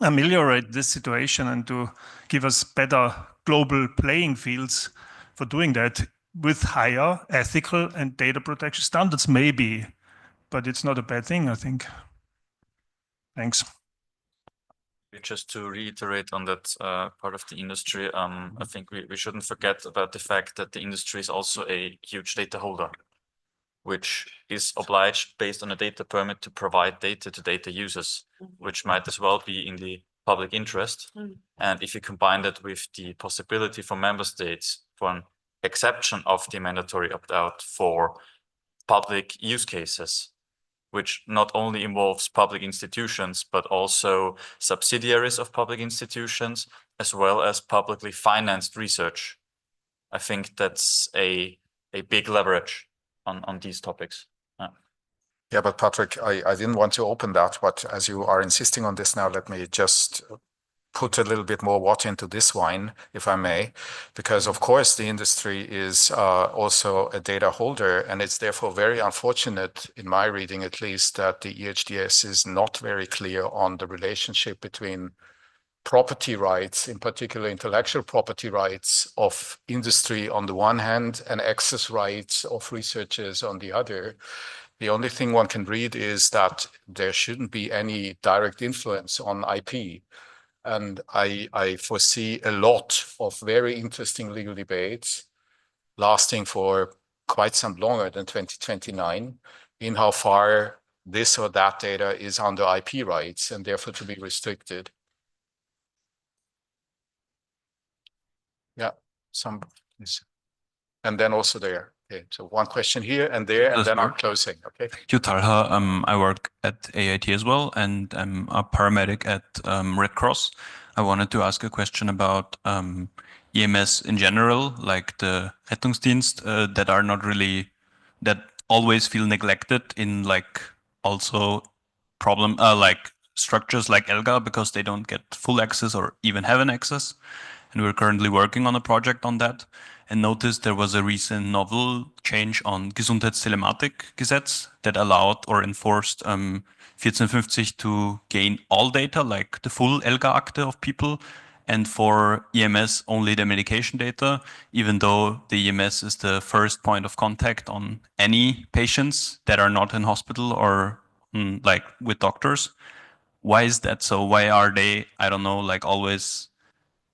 ameliorate this situation and to give us better global playing fields for doing that with higher ethical and data protection standards, maybe, but it's not a bad thing, I think. Thanks. Just to reiterate on that part of the industry, I think we shouldn't forget about the fact that the industry is also a huge data holder, which is obliged based on a data permit to provide data to data users, which might as well be in the public interest. And if you combine that with the possibility for member states for an exception of the mandatory opt-out for public use cases, which not only involves public institutions, but also subsidiaries of public institutions, as well as publicly financed research. I think that's a big leverage on these topics. Yeah, but Patrick, I didn't want to open that, but as you are insisting on this now, let me just put a little bit more water into this wine, if I may, because of course the industry is also a data holder, and it's therefore very unfortunate, in my reading at least, that the EHDS is not very clear on the relationship between property rights, in particular intellectual property rights of industry on the one hand and access rights of researchers on the other. The only thing one can read is that there shouldn't be any direct influence on IP. And I foresee a lot of very interesting legal debates lasting for quite some longer than 2029 in how far this or that data is under IP rights and therefore to be restricted. Yeah, and then also there. Okay, so one question here and there, and then I'm closing. Okay. Thank you, Talha. I work at AIT as well, and I'm a paramedic at Red Cross. I wanted to ask a question about EMS in general, like the Rettungsdienst that are not really, that always feel neglected in like also problem, like structures like ELGA, because they don't get full access or even have an access. And we're currently working on a project on that, and noticed there was a recent novel change on Gesundheitstelematikgesetz that allowed or enforced 1450 to gain all data, like the full ELGA-Akte of people, and for EMS only the medication data, even though the EMS is the first point of contact on any patients that are not in hospital or like with doctors. Why is that so? Why are they, I don't know, like always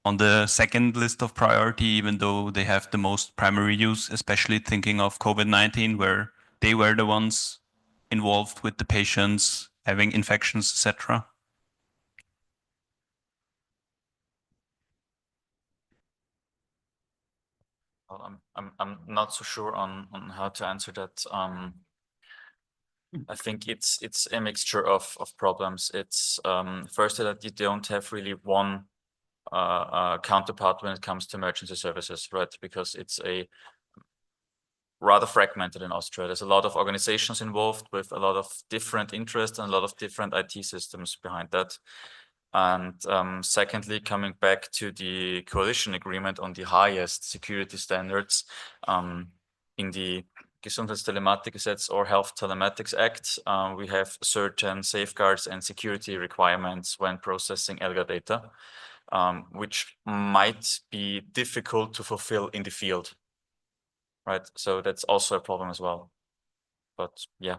on the second list of priority, even though they have the most primary use, especially thinking of COVID-19, where they were the ones involved with the patients having infections, etc.? Well, I'm not so sure on how to answer that. I think it's a mixture of problems. It's first that you don't have really one counterpart when it comes to emergency services, right? Because it's a rather fragmented in Austria. There's a lot of organizations involved with a lot of different interests and a lot of different IT systems behind that. And secondly, coming back to the coalition agreement on the highest security standards in the Gesundheitstelematikgesetz or Health Telematics Act, we have certain safeguards and security requirements when processing ELGA data. Which might be difficult to fulfill in the field, right? So that's also a problem as well. But yeah,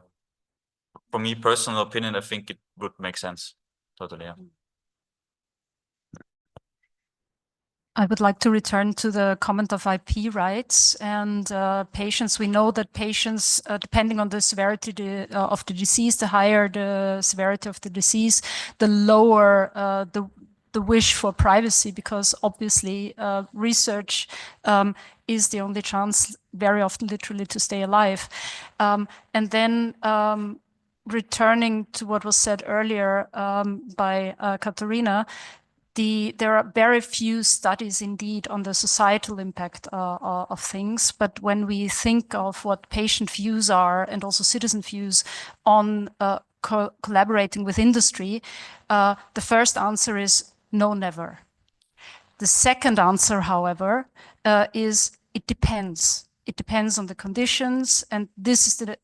for me, personal opinion, I think it would make sense. Totally, yeah. I would like to return to the comment of IP rights and patients. We know that patients, depending on the severity of the disease, the higher the severity of the disease, the lower the wish for privacy, because obviously research is the only chance very often literally to stay alive. And then returning to what was said earlier by Katharina, there are very few studies indeed on the societal impact of things. But when we think of what patient views are and also citizen views on collaborating with industry, the first answer is no, never. The second answer, however, is it depends. It depends on the conditions, and this is the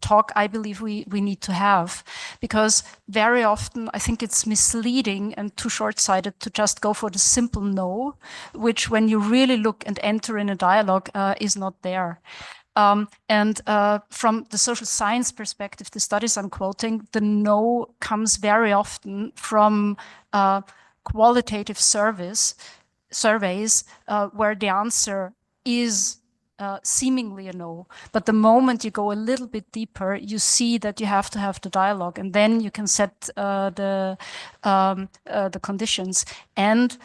talk I believe we need to have, because very often I think it's misleading and too short-sighted to just go for the simple no, which when you really look and enter in a dialogue is not there. And from the social science perspective, the studies I'm quoting, the no comes very often from qualitative surveys where the answer is seemingly a no. But the moment you go a little bit deeper, you see that you have to have the dialogue, and then you can set the conditions, and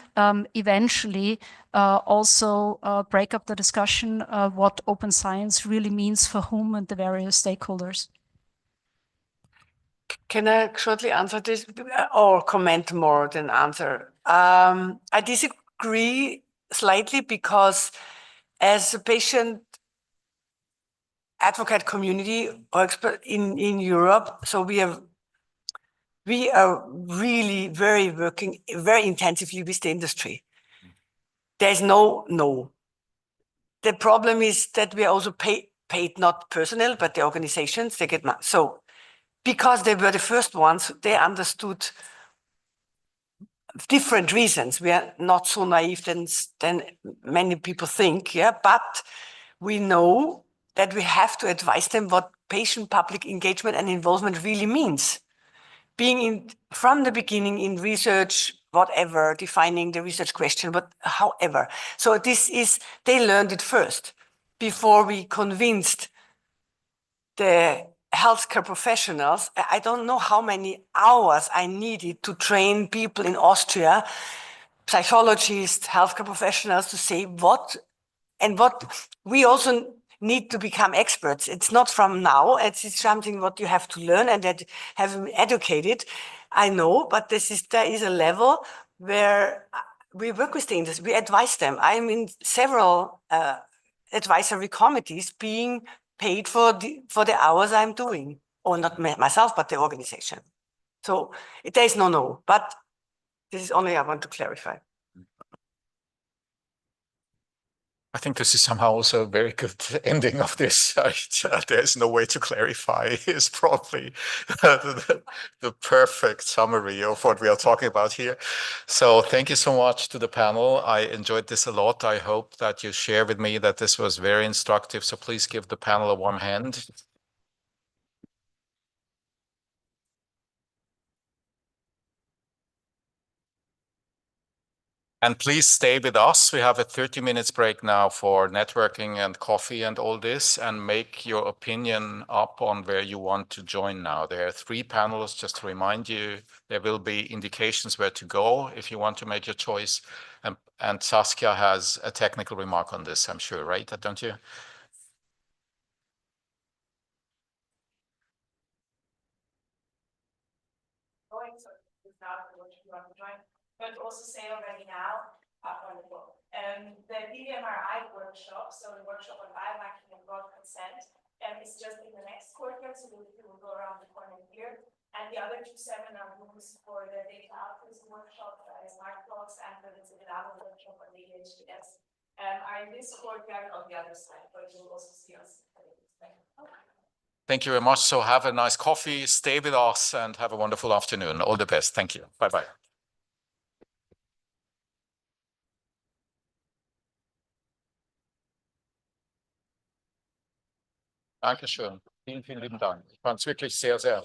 eventually also break up the discussion of what open science really means for whom and the various stakeholders. Can I shortly answer this or comment more than answer? I disagree slightly because as a patient advocate community or expert in Europe, so we are really working very intensively with the industry. There's no. The problem is that we are also paid not personnel, but the organizations, they get money. So because they were the first ones, they understood different reasons. We are not so naive than many people think, yeah, but we know that we have to advise them what patient-public engagement and involvement really means. Being from the beginning in research, whatever, defining the research question, but however. So they learned it first before we convinced the healthcare professionals. I don't know how many hours I needed to train people in Austria, psychologists, healthcare professionals, to say what we also need to become experts. It's not from now, it's something what you have to learn and that have been educated. I know, but there is a level where we work with the industry, we advise them. I'm in several advisory committees being paid for the hours I'm doing, or not myself, but the organization. So there is no, but this is only I want to clarify. I think this is somehow also a very good ending of this. There's no way to clarify is probably the perfect summary of what we are talking about here. So thank you so much to the panel. I enjoyed this a lot. I hope that you share with me that this was very instructive. So please give the panel a warm hand. And please stay with us. We have a 30 minutes break now for networking and coffee and all this, and make your opinion up on where you want to join now. There are 3 panels, just to remind you. There will be indications where to go if you want to make your choice. And Saskia has a technical remark on this, I'm sure, right? Don't you? But also say already now, wonderful. The DMRI workshop, so the workshop on biobanking and broad consent, is just in the next courtyard, so we will go around the corner here. And the other 2 seminar rooms for the data outputs workshop, smart blocks, and the Inseparable workshop on the EHDS are in this courtyard on the other side, but you will also see us. Thank you very much. So have a nice coffee, stay with us, and have a wonderful afternoon. All the best. Thank you. Bye-bye. Dankeschön. Vielen lieben Dank. Ich fand es wirklich sehr, sehr